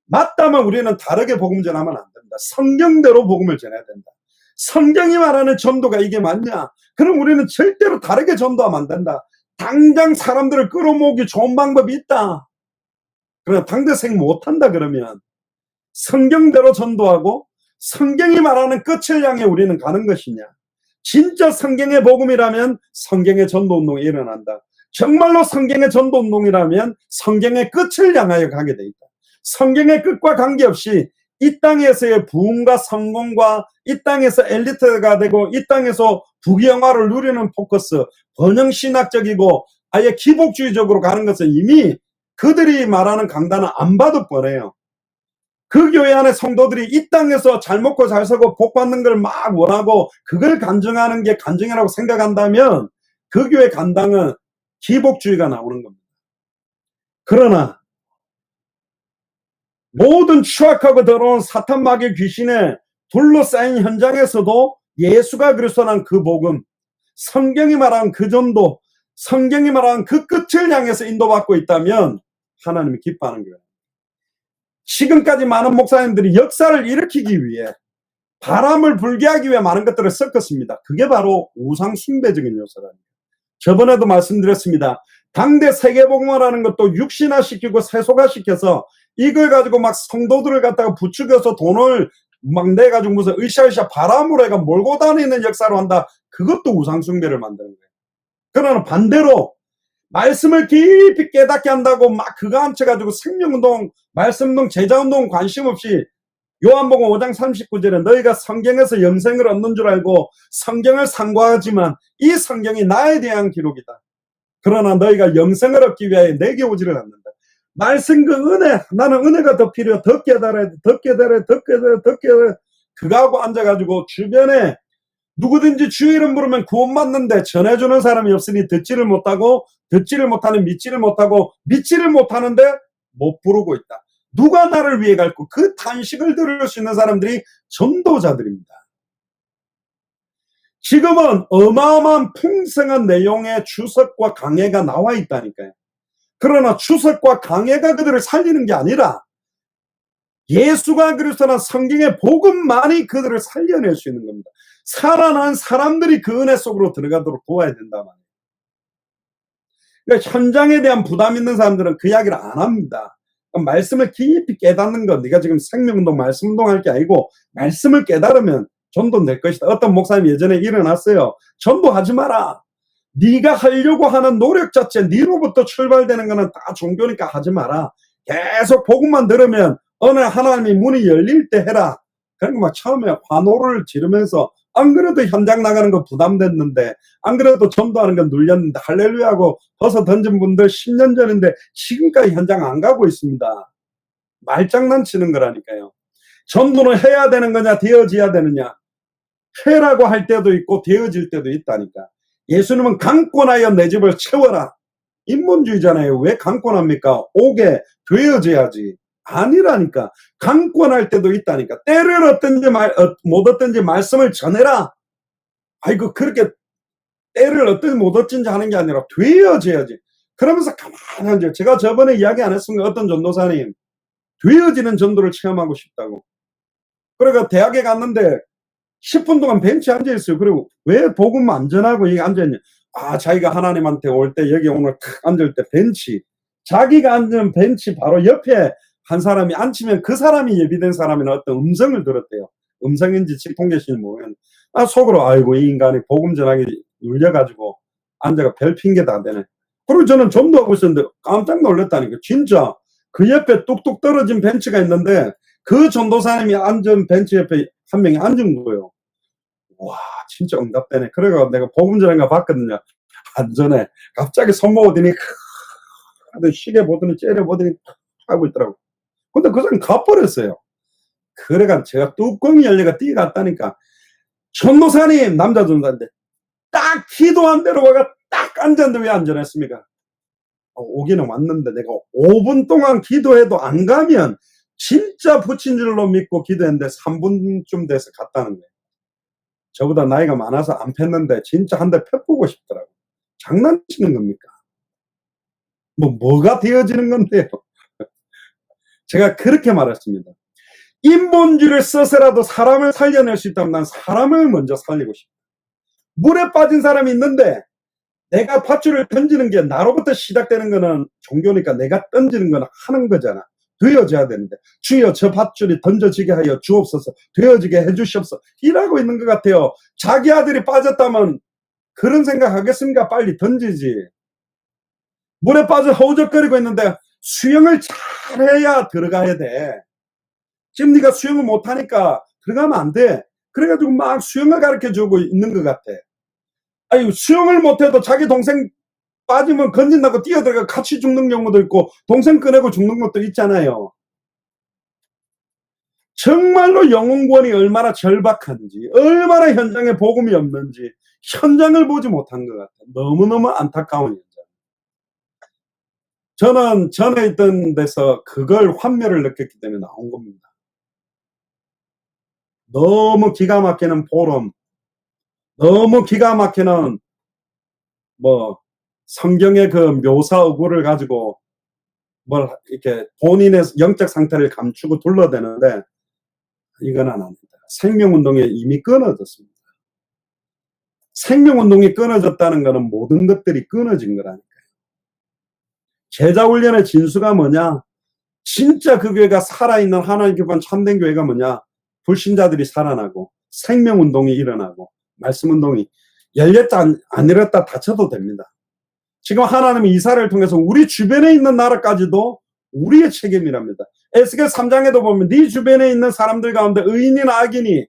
A: 맞다면 우리는 다르게 복음 전하면 안 된다. 성경대로 복음을 전해야 된다. 성경이 말하는 전도가 이게 맞냐? 그럼 우리는 절대로 다르게 전도하면 안 된다. 당장 사람들을 끌어모으기 좋은 방법이 있다. 그러나 당대생 못한다 그러면 성경대로 전도하고 성경이 말하는 끝을 향해 우리는 가는 것이냐? 진짜 성경의 복음이라면 성경의 전도운동이 일어난다. 정말로 성경의 전도운동이라면 성경의 끝을 향하여 가게 돼 있다. 성경의 끝과 관계없이 이 땅에서의 부흥과 성공과 이 땅에서 엘리트가 되고 이 땅에서 부귀영화를 누리는 포커스, 번영신학적이고 아예 기복주의적으로 가는 것은 이미 그들이 말하는 강단은 안 봐도 뻔해요. 그 교회 안에 성도들이 이 땅에서 잘 먹고 잘 살고 복 받는 걸 막 원하고 그걸 간증하는 게 간증이라고 생각한다면 그 교회 간당은 기복주의가 나오는 겁니다. 그러나 모든 추악하고 더러운 사탄 마귀 귀신에 둘러싸인 현장에서도 예수가 그리스도라는 그 복음, 성경이 말하는 그 전도, 성경이 말하는 그 끝을 향해서 인도받고 있다면 하나님이 기뻐하는 거예요. 지금까지 많은 목사님들이 역사를 일으키기 위해, 바람을 불게 하기 위해 많은 것들을 섞었습니다. 그게 바로 우상 숭배적인 요소랍니다. 저번에도 말씀드렸습니다. 당대 세계복음화라는 것도 육신화시키고 세속화시켜서 이걸 가지고 막 성도들을 갖다가 부추겨서 돈을 막 내가지고 무슨 으쌰으쌰 바람으로 해가 몰고 다니는 역사로 한다. 그것도 우상 숭배를 만드는 거예요. 그러나 반대로 말씀을 깊이 깨닫게 한다고 막 그거 합쳐가지고 생명운동, 말씀운동, 제자운동 관심 없이 요한복음 5장 39절에 너희가 성경에서 영생을 얻는 줄 알고 성경을 상고하지만 이 성경이 나에 대한 기록이다. 그러나 너희가 영생을 얻기 위하여 내게 오지를 않는다. 말씀 그 은혜, 나는 은혜가 더 필요해. 더 깨달아야 돼. 더 깨달아야 돼. 더 깨달아야 돼. 더 깨달아야 돼. 그거하고 앉아가지고 주변에 누구든지 주 이름 부르면 구원받는데 전해주는 사람이 없으니 듣지를 못하고 듣지를 못하는 믿지를 못하고 믿지를 못하는데 못 부르고 있다. 누가 나를 위해 갈고 그 탄식을 들을 수 있는 사람들이 전도자들입니다. 지금은 어마어마한 풍성한 내용의 주석과 강해가 나와 있다니까요. 그러나 주석과 강해가 그들을 살리는 게 아니라 예수가 그리스도나 성경의 복음만이 그들을 살려낼 수 있는 겁니다. 살아난 사람들이 그 은혜 속으로 들어가도록 도와야 된다 말이에요. 그러니까 현장에 대한 부담 있는 사람들은 그 이야기를 안 합니다. 말씀을 깊이 깨닫는 것, 네가 지금 생명운동, 말씀운동 할 게 아니고 말씀을 깨달으면 전도 될 것이다. 어떤 목사님 예전에 일어났어요. 전도하지 마라. 네가 하려고 하는 노력 자체, 네로부터 출발되는 거는 다 종교니까 하지 마라. 계속 복음만 들으면 어느 하나님이 문이 열릴 때 해라. 그러니까 막 처음에 환호를 지르면서 안 그래도 현장 나가는 거 부담됐는데 안 그래도 전도하는 거 눌렸는데 할렐루야 하고 벗어 던진 분들 10년 전인데 지금까지 현장 안 가고 있습니다. 말장난치는 거라니까요. 전도는 해야 되는 거냐 되어져야 되느냐. 해라고 할 때도 있고 되어질 때도 있다니까. 예수님은 강권하여 내 집을 채워라. 인본주의잖아요. 왜 강권합니까? 오게 되어져야지. 아니라니까. 강권할 때도 있다니까. 때를 얻든지 못 얻든지 말씀을 전해라. 아이고 그렇게 때를 얻든지 못 얻든지 하는 게 아니라 되어져야지. 그러면서 가만히 앉아요. 제가 저번에 이야기 안 했습니까? 어떤 전도사님 되어지는 전도를 체험하고 싶다고. 그러니까 대학에 갔는데 10분 동안 벤치에 앉아있어요. 그리고 왜 복음 안 전하고 여기 앉아있냐. 아, 자기가 하나님한테 올 때 여기 오늘 탁 앉을 때 벤치, 자기가 앉은 벤치 바로 옆에 한 사람이 앉히면 그 사람이 예비된 사람이나 어떤 음성을 들었대요. 음성인지 직통계신지 모르겠는데 아, 속으로 아이고 이 인간이 복음 전하기 눌려가지고 앉아가 별 핑계 다 되네. 그리고 저는 전도하고 있었는데 깜짝 놀랐다니까. 진짜 그 옆에 뚝뚝 떨어진 벤치가 있는데 그 전도사님이 앉은 벤치 옆에 한 명이 앉은 거예요. 와, 진짜 응답되네. 그래가 내가 복음 전인가 봤거든요. 안전해. 갑자기 손모으더니 시계 보더니 째려보더니 하고 있더라고. 근데 그 사람이 가버렸어요. 그래가 제가 뚜껑이 열려가 뛰어갔다니까. 전도사님, 남자 전도사인데 딱 기도한 대로 와가 딱 앉았는데 왜 안전했습니까? 오기는 왔는데 내가 5분 동안 기도해도 안 가면 진짜 붙인 줄로 믿고 기도했는데 3분쯤 돼서 갔다는 거예요. 저보다 나이가 많아서 안 팼는데 진짜 한 대 펴보고 싶더라고요. 장난치는 겁니까? 뭐가 되어지는 건데요? 제가 그렇게 말했습니다. 인본주의를 써서라도 사람을 살려낼 수 있다면 난 사람을 먼저 살리고 싶다. 물에 빠진 사람이 있는데 내가 밧줄을 던지는 게 나로부터 시작되는 거는 종교니까 내가 던지는 건 하는 거잖아. 되어져야 되는데 주여 저 밧줄이 던져지게 하여 주옵소서, 되어지게 해주시옵소서 이라고 있는 것 같아요. 자기 아들이 빠졌다면 그런 생각 하겠습니까? 빨리 던지지. 물에 빠져 허우적거리고 있는데 수영을 잘해야 들어가야 돼. 지금 네가 수영을 못하니까 들어가면 안 돼. 그래가지고 막 수영을 가르쳐주고 있는 것 같아. 아니, 수영을 못해도 자기 동생 빠지면 건진다고 뛰어들어가 같이 죽는 경우도 있고 동생 꺼내고 죽는 것도 있잖아요. 정말로 영혼권이 얼마나 절박한지, 얼마나 현장에 복음이 없는지 현장을 보지 못한 것 같아요. 너무너무 안타까운 현장. 저는 전에 있던 데서 그걸 환멸을 느꼈기 때문에 나온 겁니다. 너무 기가 막히는 포럼, 너무 기가 막히는 성경의 그 묘사 어구를 가지고 이렇게 본인의 영적 상태를 감추고 둘러대는데 이건 안 합니다. 생명운동이 이미 끊어졌습니다. 생명운동이 끊어졌다는 것은 모든 것들이 끊어진 거라니까요. 제자훈련의 진수가 뭐냐? 진짜 그 교회가 살아있는 하나님 기반 참된 교회가 뭐냐? 불신자들이 살아나고 생명운동이 일어나고 말씀운동이 열렸다 안 열렸다 다쳐도 됩니다. 지금 하나님은 이사를 통해서 우리 주변에 있는 나라까지도 우리의 책임이랍니다. 에스겔 3장에도 보면 네 주변에 있는 사람들 가운데 의인이나 악인이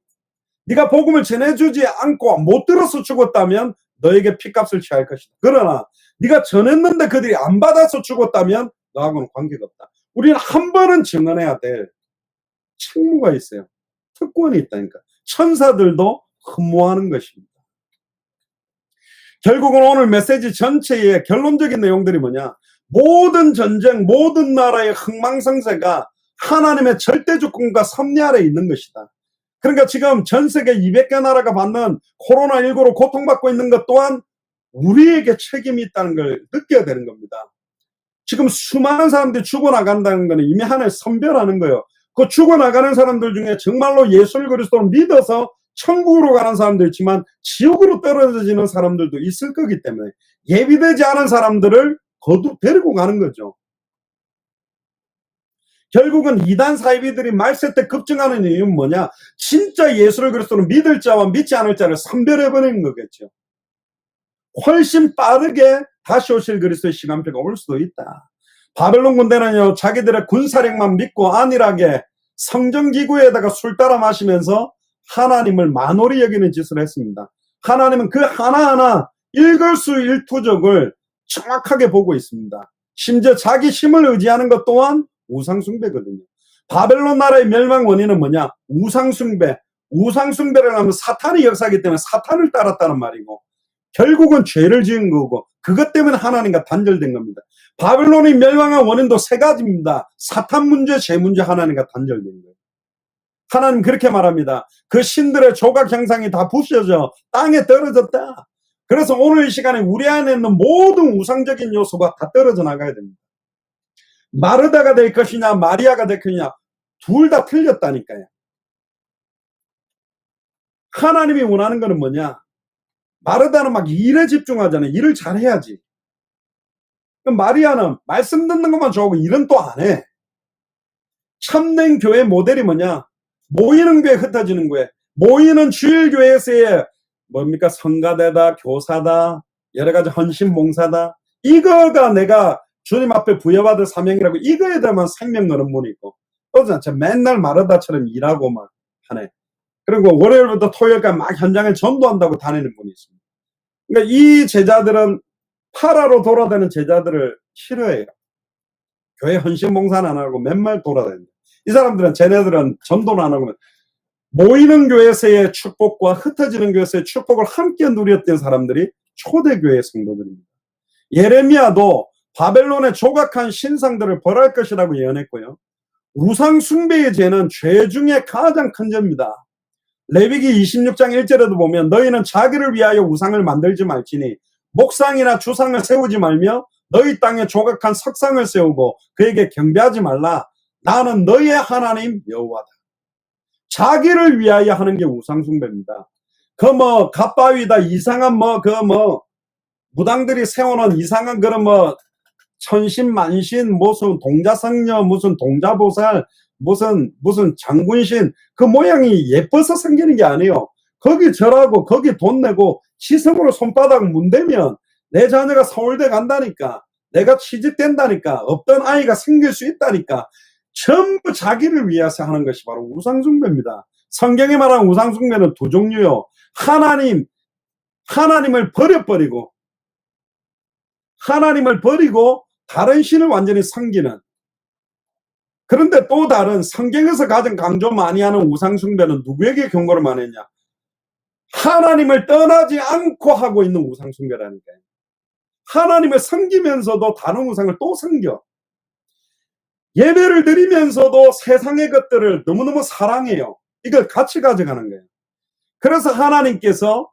A: 네가 복음을 전해주지 않고 못 들어서 죽었다면 너에게 핏값을 취할 것이다. 그러나 네가 전했는데 그들이 안 받아서 죽었다면 너하고는 관계가 없다. 우리는 한 번은 증언해야 될 책무가 있어요. 특권이 있다니까. 천사들도 흠모하는 것입니다. 결국은 오늘 메시지 전체의 결론적인 내용들이 뭐냐? 모든 전쟁, 모든 나라의 흥망성쇠가 하나님의 절대 주권과 섭리 아래 있는 것이다. 그러니까 지금 전 세계 200개 나라가 받는 코로나19로 고통받고 있는 것 또한 우리에게 책임이 있다는 걸 느껴야 되는 겁니다. 지금 수많은 사람들이 죽어나간다는 것은 이미 하나의 선별하는 거예요. 그 죽어나가는 사람들 중에 정말로 예수 그리스도를 믿어서 천국으로 가는 사람도 있지만 지옥으로 떨어지는 사람들도 있을 거기 때문에 예비되지 않은 사람들을 거듭 데리고 가는 거죠. 결국은 이단 사이비들이 말세 때 급증하는 이유는 뭐냐? 진짜 예수를 그리스도를 믿을 자와 믿지 않을 자를 선별해버리는 거겠죠. 훨씬 빠르게 다시 오실 그리스도의 시간표가 올 수도 있다. 바벨론 군대는요, 자기들의 군사력만 믿고 안일하게 성전기구에다가 술 따라 마시면서 하나님을 만홀히 여기는 짓을 했습니다. 하나님은 그 하나하나 일거수일투족을 정확하게 보고 있습니다. 심지어 자기 힘을 의지하는 것 또한 우상숭배거든요. 바벨론 나라의 멸망 원인은 뭐냐? 우상숭배. 우상숭배를 하면 사탄의 역사이기 때문에 사탄을 따랐다는 말이고 결국은 죄를 지은 거고 그것 때문에 하나님과 단절된 겁니다. 바벨론이 멸망한 원인도 세 가지입니다. 사탄 문제, 죄 문제, 하나님과 단절된 거예요. 하나님 그렇게 말합니다. 그 신들의 조각 형상이 다 부셔져 땅에 떨어졌다. 그래서 오늘 이 시간에 우리 안에 있는 모든 우상적인 요소가 다 떨어져 나가야 됩니다. 마르다가 될 것이냐 마리아가 될 것이냐 둘 다 틀렸다니까요. 하나님이 원하는 거는 뭐냐? 마르다는 막 일에 집중하잖아요. 일을 잘해야지. 그럼 마리아는 말씀 듣는 것만 좋아하고 일은 또 안 해. 참된 교회 모델이 뭐냐? 모이는 교회, 흩어지는 교회. 모이는 주일교회에서의 뭡니까? 성가대다, 교사다, 여러 가지 헌신 봉사다. 이거가 내가 주님 앞에 부여받을 사명이라고 이거에 대한 생명 거는 분이 있고, 또 맨날 마르다처럼 일하고 막 하네. 그리고 월요일부터 토요일까지 막 현장에 전도한다고 다니는 분이 있습니다. 그러니까 이 제자들은 파라로 돌아다니는 제자들을 싫어해요. 교회 헌신 봉사는 안 하고 맨날 돌아다닙니다. 이 사람들은, 쟤네들은 전도는 안 하고 모이는 교회에서의 축복과 흩어지는 교회에서의 축복을 함께 누렸던 사람들이 초대교회 성도들입니다. 예레미야도 바벨론의 조각한 신상들을 벌할 것이라고 예언했고요. 우상 숭배의 죄는 죄 중에 가장 큰 죄입니다. 레위기 26장 1절에도 보면 너희는 자기를 위하여 우상을 만들지 말지니 목상이나 주상을 세우지 말며 너희 땅에 조각한 석상을 세우고 그에게 경배하지 말라. 나는 너희의 하나님 여호와다. 자기를 위하여 하는 게 우상 숭배입니다. 갓바위다 이상한 무당들이 세워놓은 이상한 그런 천신만신, 무슨 동자성녀, 무슨 동자보살, 무슨 장군신, 그 모양이 예뻐서 생기는 게 아니에요. 거기 절하고 거기 돈 내고 시성으로 손바닥 문대면 내 자녀가 서울대 간다니까, 내가 취직된다니까, 없던 아이가 생길 수 있다니까, 전부 자기를 위해서 하는 것이 바로 우상숭배입니다. 성경에 말하는 우상숭배는 두 종류요. 하나님을 버리고 다른 신을 완전히 섬기는. 그런데 또 다른, 성경에서 가장 강조 많이 하는 우상숭배는 누구에게 경고를 많이 했냐? 하나님을 떠나지 않고 하고 있는 우상숭배라니까요. 하나님을 섬기면서도 다른 우상을 또 섬겨. 예배를 드리면서도 세상의 것들을 너무너무 사랑해요. 이걸 같이 가져가는 거예요. 그래서 하나님께서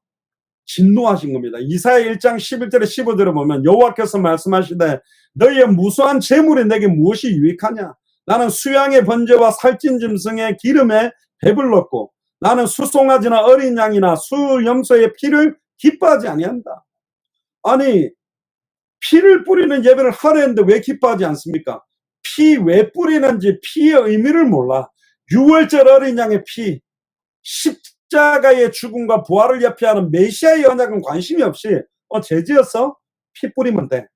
A: 진노하신 겁니다. 이사야 1장 11절에 15절에 보면 여호와께서 말씀하시되 너희의 무수한 재물이 내게 무엇이 유익하냐? 나는 수양의 번제와 살찐 짐승의 기름에 배불렀고 나는 수송아지나 어린 양이나 수염소의 피를 기뻐하지 아니한다. 아니, 피를 뿌리는 예배를 하려 했는데 왜 기뻐하지 않습니까? 피 왜 뿌리는지, 피의 의미를 몰라. 6월절 어린 양의 피, 십자가의 죽음과 부활을 예표하는 메시아의 언약은 관심이 없이 죄지어서 피 뿌리면 돼.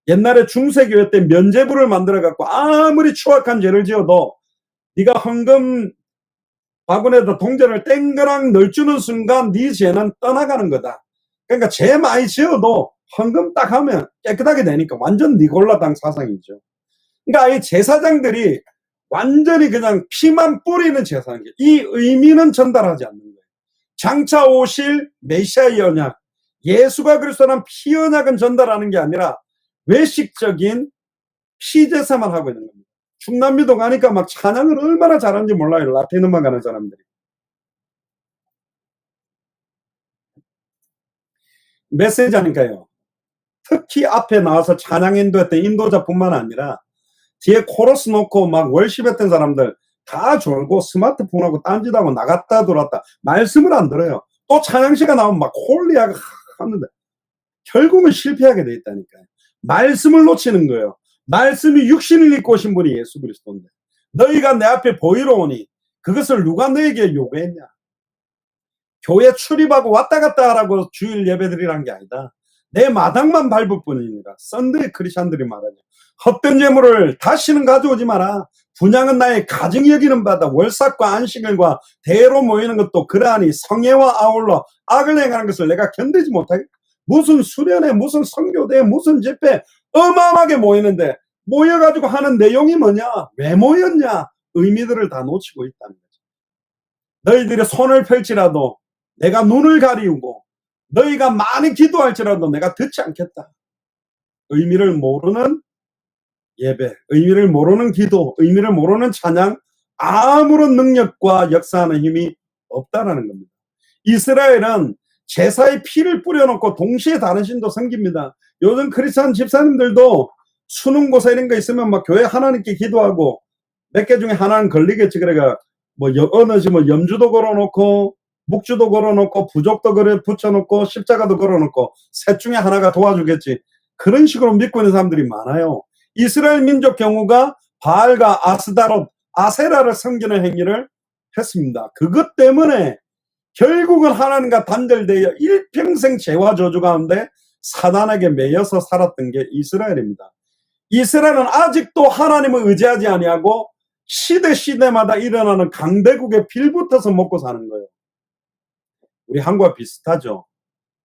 A: 옛날에 중세교회 때 면죄부를 만들어 갖고 아무리 추악한 죄를 지어도 네가 헌금 바구니에다 동전을 땡그랑 넣어주는 순간 네 죄는 떠나가는 거다. 그러니까 죄 많이 지어도 헌금 딱 하면 깨끗하게 되니까 완전 니골라당 사상이죠. 그러니까 이 제사장들이 완전히 그냥 피만 뿌리는 제사장이에요. 이 의미는 전달하지 않는 거예요. 장차 오실 메시아의 언약, 예수가 그리스도는 피 언약은 전달하는 게 아니라 외식적인 피제사만 하고 있는 겁니다. 충남미도 가니까 막 찬양을 얼마나 잘하는지 몰라요. 라틴 음악 하는 사람들이. 메시지하니까요. 특히 앞에 나와서 찬양 인도했던 인도자뿐만 아니라 뒤에 코러스 놓고 막 월십했던 사람들 다 졸고 스마트폰하고 딴짓하고 나갔다 들어왔다. 말씀을 안 들어요. 또 찬양시가 나오면 막 홀리하게 하는데 결국은 실패하게 돼 있다니까요. 말씀을 놓치는 거예요. 말씀이 육신을 입고 오신 분이 예수 그리스도인데 너희가 내 앞에 보이러 오니 그것을 누가 너에게 요구했냐? 교회 출입하고 왔다 갔다 하라고 주일 예배드리란 게 아니다. 내 마당만 밟을 뿐이니라. 썬데이 크리스찬들이 말하죠. 헛된 재물을 다시는 가져오지 마라. 분양은 나의 가증 여기는 바다. 월삭과 안식일과 대로 모이는 것도 그러하니 성회와 아울러 악을 행하는 것을 내가 견디지 못하겠다. 무슨 수련회, 무슨 선교대, 무슨 집회 어마어마하게 모이는데 모여가지고 하는 내용이 뭐냐? 왜 모였냐? 의미들을 다 놓치고 있다는 거죠. 너희들이 손을 펼치라도 내가 눈을 가리우고 너희가 많이 기도할지라도 내가 듣지 않겠다. 의미를 모르는 예배, 의미를 모르는 기도, 의미를 모르는 찬양, 아무런 능력과 역사하는 힘이 없다라는 겁니다. 이스라엘은 제사의 피를 뿌려놓고 동시에 다른 신도 섬깁니다. 요즘 크리스찬 집사님들도 수능고사 이런 거 있으면 막 교회 하나님께 기도하고 몇 개 중에 하나는 걸리겠지. 그래가 어느 집 염주도 걸어놓고 묵주도 걸어놓고 부족도 붙여놓고 십자가도 걸어놓고 셋 중에 하나가 도와주겠지. 그런 식으로 믿고 있는 사람들이 많아요. 이스라엘 민족 경우가 바알과 아스다롯, 아세라를 섬기는 행위를 했습니다. 그것 때문에 결국은 하나님과 단절되어 일평생 죄와 저주 가운데 사단에게 매여서 살았던 게 이스라엘입니다. 이스라엘은 아직도 하나님을 의지하지 아니하고 시대마다 일어나는 강대국에 빌붙어서 먹고 사는 거예요. 우리 한국과 비슷하죠.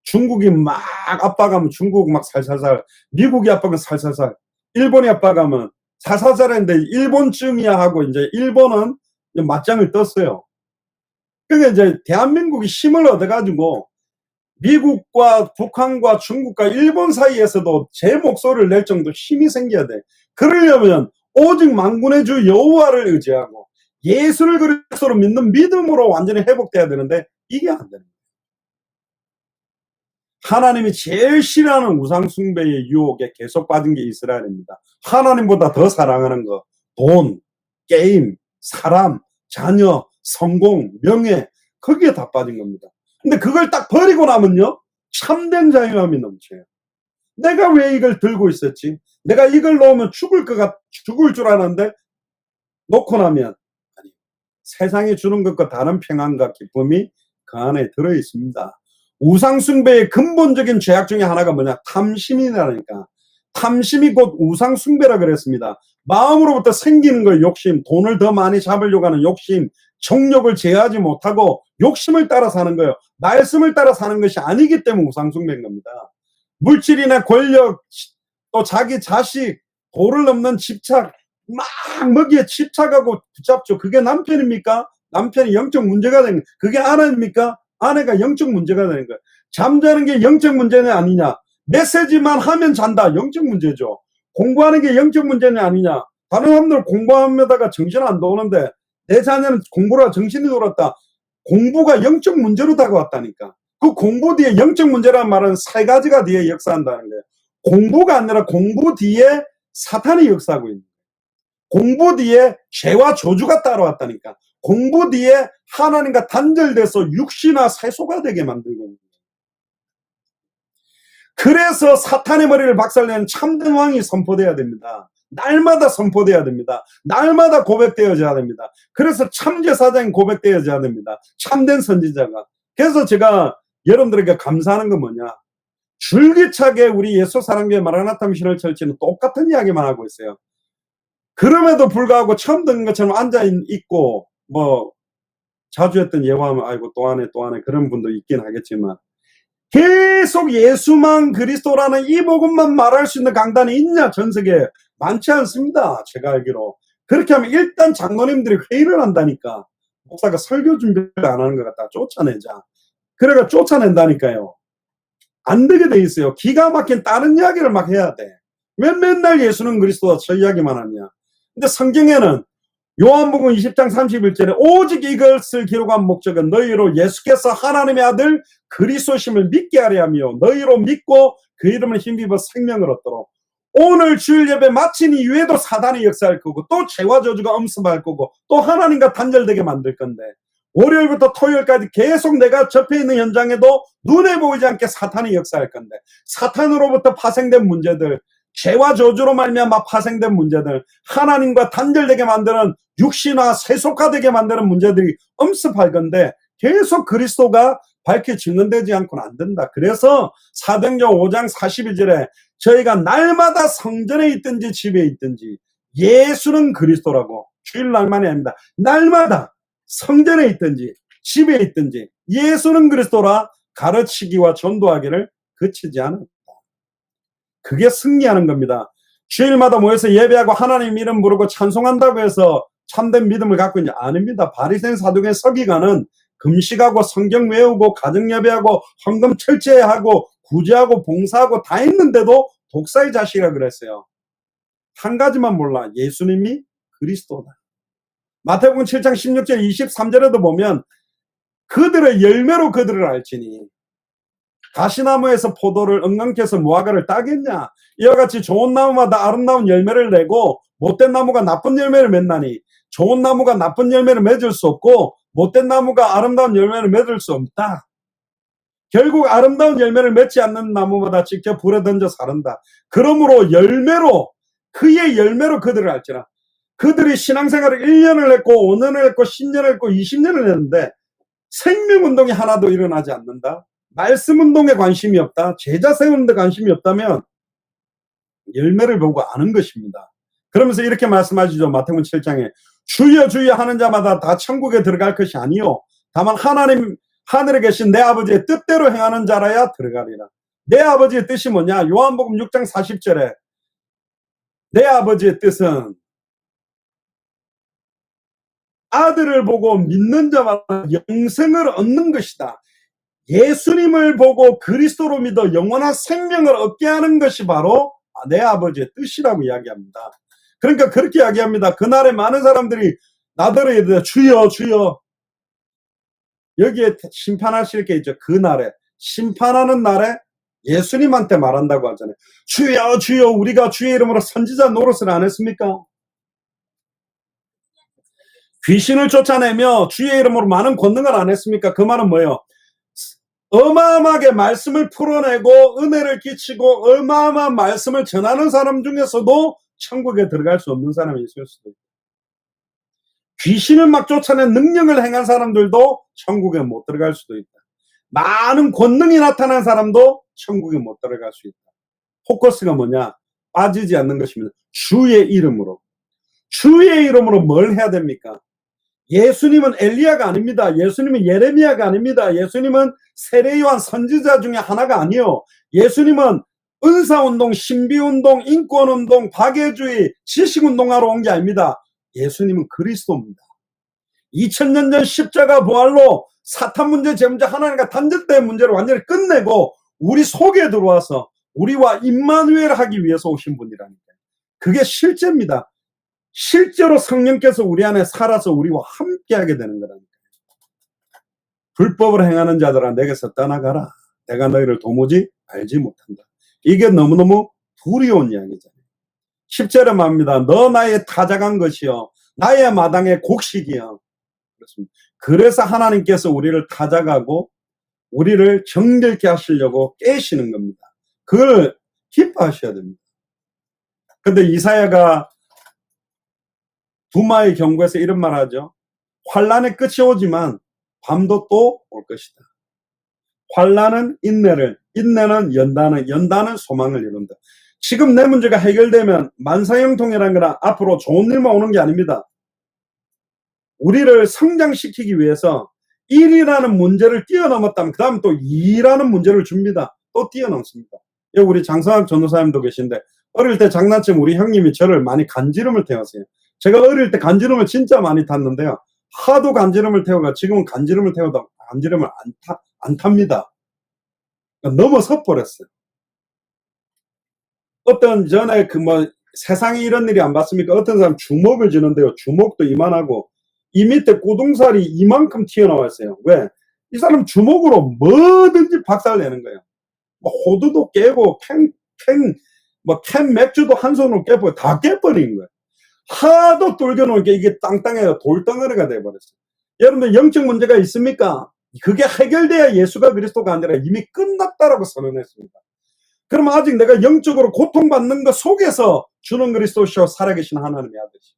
A: 중국이 막 압박하면 중국 막 살살살, 미국이 압박하면 살살살, 일본이 압박하면 살살살 했는데 일본쯤이야 하고 이제 일본은 맞짱을 떴어요. 그러니까 이제 대한민국이 힘을 얻어가지고 미국과 북한과 중국과 일본 사이에서도 제 목소리를 낼 정도 힘이 생겨야 돼. 그러려면 오직 만군의 주 여호와를 의지하고 예수를 그리스도로 믿는 믿음으로 완전히 회복돼야 되는데 이게 안 되는 거예요. 하나님이 제일 싫어하는 우상숭배의 유혹에 계속 빠진 게 이스라엘입니다. 하나님보다 더 사랑하는 거, 돈, 게임, 사람, 자녀, 성공, 명예, 거기에 다 빠진 겁니다. 근데 그걸 딱 버리고 나면요, 참된 자유함이 넘쳐요. 내가 왜 이걸 들고 있었지? 내가 이걸 놓으면 죽을 줄 알았는데 놓고 나면 아니, 세상이 주는 것과 다른 평안과 기쁨이 그 안에 들어 있습니다. 우상숭배의 근본적인 죄악 중에 하나가 뭐냐? 탐심이라니까. 탐심이 곧 우상숭배라 그랬습니다. 마음으로부터 생기는 거 욕심, 돈을 더 많이 잡으려고 하는 욕심, 정욕을 제어하지 못하고 욕심을 따라 사는 거예요. 말씀을 따라 사는 것이 아니기 때문에 우상숭배인 겁니다. 물질이나 권력, 또 자기 자식, 도를 넘는 집착, 막 먹이에 집착하고 붙잡죠. 그게 남편입니까? 남편이 영적 문제가 되는 거예요. 그게 아내입니까? 아내가 영적 문제가 되는 거예요. 잠자는 게 영적 문제는 아니냐? 메시지만 하면 잔다. 영적 문제죠. 공부하는 게 영적 문제는 아니냐? 다른 사람들 공부하면다가 정신 안 도는데 내 자녀는 공부라 정신이 돌았다. 공부가 영적 문제로 다가왔다니까. 그 공부 뒤에 영적 문제라는 말은 세 가지가 뒤에 역사한다는 거예요. 공부가 아니라 공부 뒤에 사탄이 역사하고 있는 거예요. 공부 뒤에 죄와 저주가 따라왔다니까. 공부 뒤에 하나님과 단절돼서 육신화 세소가 되게 만들고 있는 거예요. 그래서 사탄의 머리를 박살내는 참된 왕이 선포돼야 됩니다. 날마다 선포돼야 됩니다. 날마다 고백되어져야 됩니다. 그래서 참제사장이 고백되어져야 됩니다. 참된 선지자가. 그래서 제가 여러분들에게 감사하는 건 뭐냐? 줄기차게 우리 예수 사랑교회 마라나타 미션을 철치는 똑같은 이야기만 하고 있어요. 그럼에도 불구하고 처음 듣는 것처럼 앉아있고 뭐 자주 했던 예화하면 아이고 또 하네 그런 분도 있긴 하겠지만 계속 예수만 그리스도라는 이 복음만 말할 수 있는 강단이 있냐? 전 세계에 많지 않습니다. 제가 알기로. 그렇게 하면 일단 장로님들이 회의를 한다니까. 목사가 설교 준비를 안 하는 것 같다. 쫓아내자. 그래가 쫓아낸다니까요. 안 되게 돼 있어요. 기가 막힌 다른 이야기를 막 해야 돼. 왜 맨날 예수는 그리스도다 저 이야기만 하냐. 근데 성경에는 요한복음 20장 31절에 오직 이것을 기록한 목적은 너희로 예수께서 하나님의 아들 그리스도심을 믿게 하려 하며 너희로 믿고 그 이름을 힘입어 생명을 얻도록. 오늘 주일 예배 마친 이후에도 사단이 역사할 거고 또 죄와 저주가 엄습할 거고 또 하나님과 단절되게 만들 건데 월요일부터 토요일까지 계속 내가 접해 있는 현장에도 눈에 보이지 않게 사탄이 역사할 건데 사탄으로부터 파생된 문제들, 죄와 저주로 말미암아 파생된 문제들, 하나님과 단절되게 만드는 육신화 세속화되게 만드는 문제들이 엄습할 건데 계속 그리스도가 밝히 증언되지 않고는 안 된다. 그래서 사도행전 5장 42절에 저희가 날마다 성전에 있든지 집에 있든지 예수는 그리스도라고 주일날만이 아닙니다. 날마다 성전에 있든지 집에 있든지 예수는 그리스도라 가르치기와 전도하기를 그치지 않았다. 그게 승리하는 겁니다. 주일마다 모여서 예배하고 하나님 이름 부르고 찬송한다고 해서 참된 믿음을 갖고 있는지 아닙니다. 바리새인 사두개인 서기관은 금식하고 성경 외우고 가정 예배하고 헌금 철저하고 구제하고 봉사하고 다 했는데도 독사의 자식이라 그랬어요. 한 가지만 몰라. 예수님이 그리스도다. 마태복음 7장 16절 23절에도 보면 그들의 열매로 그들을 알지니 가시나무에서 포도를 엉겅퀴에서 무화과를 따겠냐. 이와 같이 좋은 나무마다 아름다운 열매를 내고 못된 나무가 나쁜 열매를 맺나니 좋은 나무가 나쁜 열매를 맺을 수 없고 못된 나무가 아름다운 열매를 맺을 수 없다. 결국 아름다운 열매를 맺지 않는 나무마다 직접 불에 던져 사른다. 그러므로 열매로 그의 열매로 그들을 알지라. 그들이 신앙생활을 1년을 했고 5년을 했고 10년을 했고 20년을 했는데 생명운동이 하나도 일어나지 않는다. 말씀운동에 관심이 없다. 제자 세우는 데 관심이 없다면 열매를 보고 아는 것입니다. 그러면서 이렇게 말씀하시죠. 마태복음 7장에 주여 주여 하는 자마다 다 천국에 들어갈 것이 아니요 다만 하나님 하늘에 계신 내 아버지의 뜻대로 행하는 자라야 들어가리라. 내 아버지의 뜻이 뭐냐? 요한복음 6장 40절에 내 아버지의 뜻은 아들을 보고 믿는 자마다 영생을 얻는 것이다. 예수님을 보고 그리스도로 믿어 영원한 생명을 얻게 하는 것이 바로 내 아버지의 뜻이라고 이야기합니다. 그러니까 그렇게 이야기합니다. 그날에 많은 사람들이 나더러 주여 주여, 여기에 심판하실 게 있죠. 그날에 심판하는 날에 예수님한테 말한다고 하잖아요. 주여 주여, 우리가 주의 이름으로 선지자 노릇을 안 했습니까? 귀신을 쫓아내며 주의 이름으로 많은 권능을 안 했습니까? 그 말은 뭐예요? 어마어마하게 말씀을 풀어내고 은혜를 끼치고 어마어마한 말씀을 전하는 사람 중에서도 천국에 들어갈 수 없는 사람이 있을 수도 있고, 귀신을 막 쫓아낸 능력을 행한 사람들도 천국에 못 들어갈 수도 있다. 많은 권능이 나타난 사람도 천국에 못 들어갈 수 있다. 포커스가 뭐냐? 빠지지 않는 것입니다. 주의 이름으로. 주의 이름으로 뭘 해야 됩니까? 예수님은 엘리야가 아닙니다. 예수님은 예레미야가 아닙니다. 예수님은 세례요한 선지자 중에 하나가 아니요. 예수님은 은사운동, 신비운동, 인권운동, 박애주의, 지식운동하러 온 게 아닙니다. 예수님은 그리스도입니다. 2000년 전 십자가 부활로 사탄 문제, 죄 문제, 하나님과 단절된 문제를 완전히 끝내고 우리 속에 들어와서 우리와 임마누엘 하기 위해서 오신 분이라니까요. 그게 실제입니다. 실제로 성령께서 우리 안에 살아서 우리와 함께하게 되는 거라니까요. 불법을 행하는 자들아 내게서 떠나가라. 내가 너희를 도무지 알지 못한다. 이게 너무너무 두려운 이야기잖아요. 10절에 말합니다. 너 나의 타작한 것이요 나의 마당의 곡식이요. 그렇습니다. 그래서 하나님께서 우리를 타작하고 우리를 정결케 하시려고 깨시는 겁니다. 그걸 기뻐하셔야 됩니다. 근데 이사야가 두마의 경고에서 이런 말 하죠. 환란의 끝이 오지만 밤도 또 올 것이다. 환란은 인내를, 인내는 연단을, 연단은 소망을 이룬다. 지금 내 문제가 해결되면 만사형통이라는 거는 앞으로 좋은 일만 오는 게 아닙니다. 우리를 성장시키기 위해서 1이라는 문제를 뛰어넘었다면 그 다음 또 2라는 문제를 줍니다. 또 뛰어넘습니다. 여기 우리 장성학 전도사님도 계신데 어릴 때 장난치면 우리 형님이 저를 많이 간지럼을 태웠어요. 제가 어릴 때 간지럼을 진짜 많이 탔는데요. 하도 간지럼을 태워가 지금은 간지럼을 태워도 간지럼을 안 탑니다. 넘어서 버렸어요. 어떤 전에 세상에 이런 일이 안 봤습니까? 어떤 사람 주먹을 쥐는데요. 주먹도 이만하고 이 밑에 꾸둥살이 이만큼 튀어나왔어요. 왜? 이 사람 주먹으로 뭐든지 박살내는 거예요. 호두도 깨고 캔 맥주도 한 손으로 깨버리고 다 깨버린 거예요. 하도 뚫겨놓으니까 이게 땅땅해가 돌덩어리가 돼버렸어요. 여러분들 영적 문제가 있습니까? 그게 해결돼야 예수가 그리스도가 아니라 이미 끝났다라고 선언했습니다. 그럼 아직 내가 영적으로 고통받는 것 속에서 주는 그리스도시오 살아계신 하나님의 아들이시.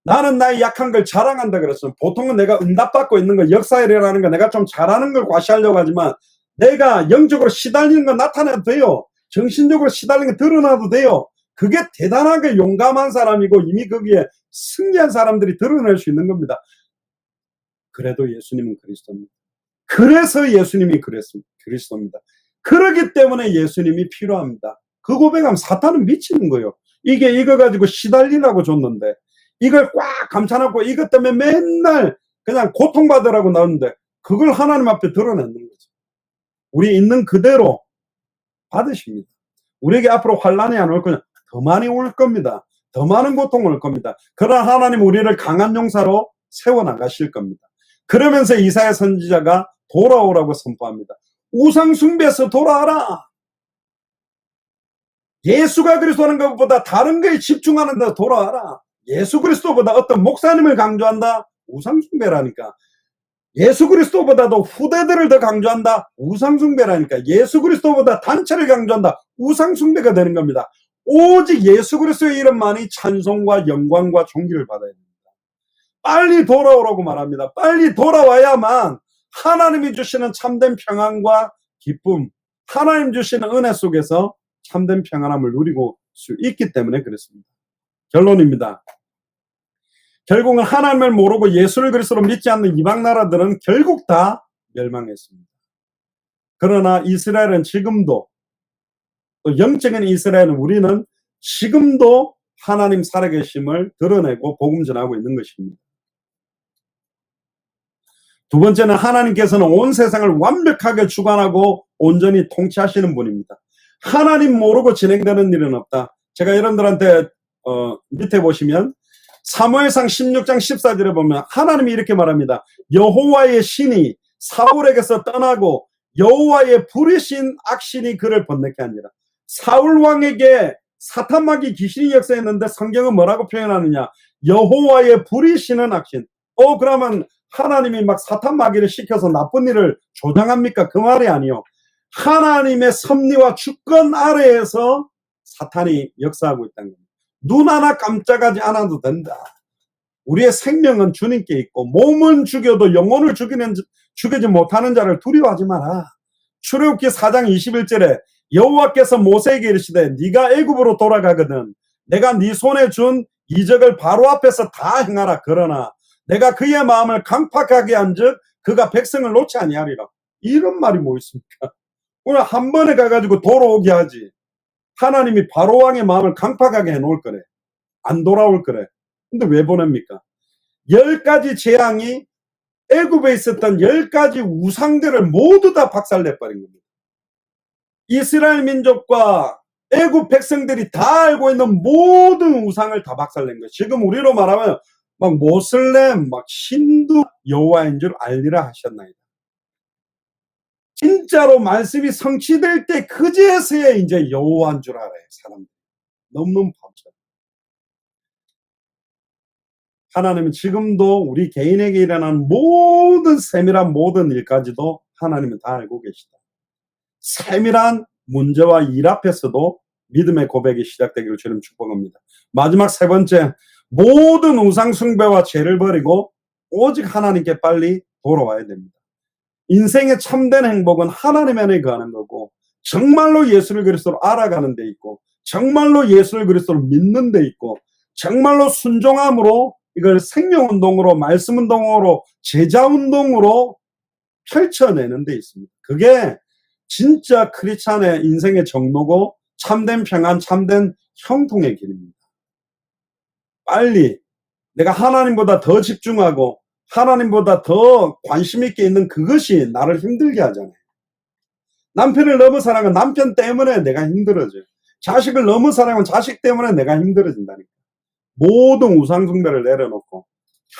A: 나는 나의 약한 걸 자랑한다 그랬어요. 보통은 내가 응답받고 있는 거, 역사일이라는 거 내가 좀 잘하는 걸 과시하려고 하지만 내가 영적으로 시달리는 거 나타내도 돼요. 정신적으로 시달리는 거 드러나도 돼요. 그게 대단하게 용감한 사람이고 이미 거기에 승리한 사람들이 드러낼 수 있는 겁니다. 그래도 예수님은 그리스도입니다. 그래서 예수님이 그리스도입니다. 그렇기 때문에 예수님이 필요합니다. 그 고백하면 사탄은 미치는 거예요. 이거 가지고 시달리라고 줬는데 이걸 꽉 감춰놓고 이것 때문에 맨날 그냥 고통받으라고 나오는데 그걸 하나님 앞에 드러내는 거죠. 우리 있는 그대로 받으십니다. 우리에게 앞으로 환란이 안 올 거냐? 더 많이 올 겁니다. 더 많은 고통을 올 겁니다. 그러나 하나님 우리를 강한 용사로 세워나가실 겁니다. 그러면서 이사야 선지자가 돌아오라고 선포합니다. 우상 숭배에서 돌아와라. 예수가 그리스도하는 것보다 다른 거에 집중하는 데 돌아와라. 예수 그리스도보다 어떤 목사님을 강조한다? 우상 숭배라니까. 예수 그리스도보다도 후대들을 더 강조한다? 우상 숭배라니까. 예수 그리스도보다 단체를 강조한다? 우상 숭배가 되는 겁니다. 오직 예수 그리스도의 이름만이 찬송과 영광과 존귀를 받아야 됩니다. 빨리 돌아오라고 말합니다. 빨리 돌아와야만 하나님이 주시는 참된 평안과 기쁨, 하나님 주시는 은혜 속에서 참된 평안함을 누리고 수 있기 때문에 그렇습니다. 결론입니다. 결국은 하나님을 모르고 예수를 그리스도로 믿지 않는 이방 나라들은 결국 다 멸망했습니다. 그러나 이스라엘은 지금도, 또 영적인 이스라엘은 우리는 지금도 하나님 살아계심을 드러내고 복음 전하고 있는 것입니다. 두 번째는 하나님께서는 온 세상을 완벽하게 주관하고 온전히 통치하시는 분입니다. 하나님 모르고 진행되는 일은 없다. 제가 여러분들한테 밑에 보시면 사무엘상 16장 14절에 보면 하나님이 이렇게 말합니다. 여호와의 신이 사울에게서 떠나고 여호와의 부르신 악신이 그를 번뇌케 하니라. 사울 왕에게 사탄마귀 귀신이 역사했는데 성경은 뭐라고 표현하느냐? 여호와의 부르시는 악신. 그러면 하나님이 막 사탄마귀를 시켜서 나쁜 일을 조장합니까? 그 말이 아니요. 하나님의 섭리와 주권 아래에서 사탄이 역사하고 있다는 겁니다. 눈 하나 깜짝하지 않아도 된다. 우리의 생명은 주님께 있고 몸은 죽여도 영혼을 죽이지 못하는 자를 두려워하지 마라. 출애굽기 4장 21절에 여호와께서 모세에게 이르시되 네가 애굽으로 돌아가거든 내가 네 손에 준 이적을 바로 앞에서 다 행하라. 그러나 내가 그의 마음을 강팍하게 한즉 그가 백성을 놓지 아니하리라. 이런 말이 뭐 있습니까? 오늘 한 번에 가가지고 돌아오게 하지. 하나님이 바로 왕의 마음을 강팍하게 해놓을 거래. 안 돌아올 거래. 근데 왜 보냅니까? 10가지 재앙이 애굽에 있었던 10가지 우상들을 모두 다 박살내버린 겁니다. 이스라엘 민족과 애굽 백성들이 다 알고 있는 모든 우상을 다 박살낸 거예요. 지금 우리로 말하면 막 모슬렘, 막 힌두 여호와인 줄 알리라 하셨나이다. 진짜로 말씀이 성취될 때 그제서야 이제 여호와인 줄 알아요, 사람들. 너무너무 바보죠. 하나님은 지금도 우리 개인에게 일어나는 모든 세밀한 모든 일까지도 하나님은 다 알고 계시다. 세밀한 문제와 일 앞에서도 믿음의 고백이 시작되기를 주님 축복합니다. 마지막 세 번째, 모든 우상 숭배와 죄를 버리고 오직 하나님께 빨리 돌아와야 됩니다. 인생의 참된 행복은 하나님 안에 거하는 거고 정말로 예수를 그리스도로 알아가는 데 있고 정말로 예수를 그리스도로 믿는 데 있고 정말로 순종함으로 이걸 생명운동으로 말씀운동으로 제자운동으로 펼쳐내는 데 있습니다. 그게 진짜 크리스찬의 인생의 정로고 참된 평안, 참된 형통의 길입니다. 빨리 내가 하나님보다 더 집중하고 하나님보다 더 관심 있게 있는 그것이 나를 힘들게 하잖아요. 남편을 너무 사랑하면 남편 때문에 내가 힘들어져요. 자식을 너무 사랑하면 자식 때문에 내가 힘들어진다니까. 모든 우상 숭배를 내려놓고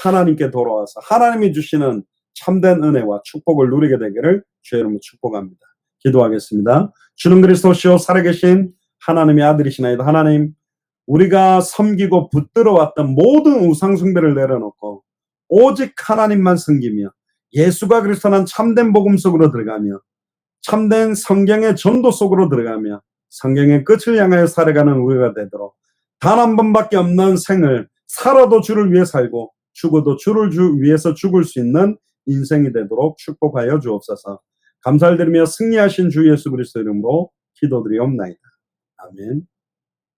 A: 하나님께 돌아와서 하나님이 주시는 참된 은혜와 축복을 누리게 되기를 주의 이름으로 축복합니다. 기도하겠습니다. 주는 그리스도시요 살아계신 하나님의 아들이시나이다. 하나님, 우리가 섬기고 붙들어왔던 모든 우상 숭배를 내려놓고 오직 하나님만 섬기며 예수가 그리스도는 참된 복음 속으로 들어가며 참된 성경의 전도 속으로 들어가며 성경의 끝을 향하여 살아가는 우리가 되도록 단 한 번밖에 없는 생을 살아도 주를 위해 살고 죽어도 주를 위해서 죽을 수 있는 인생이 되도록 축복하여 주옵소서. 감사를 드리며 승리하신 주 예수 그리스도 이름으로 기도드리옵나이다. 아멘.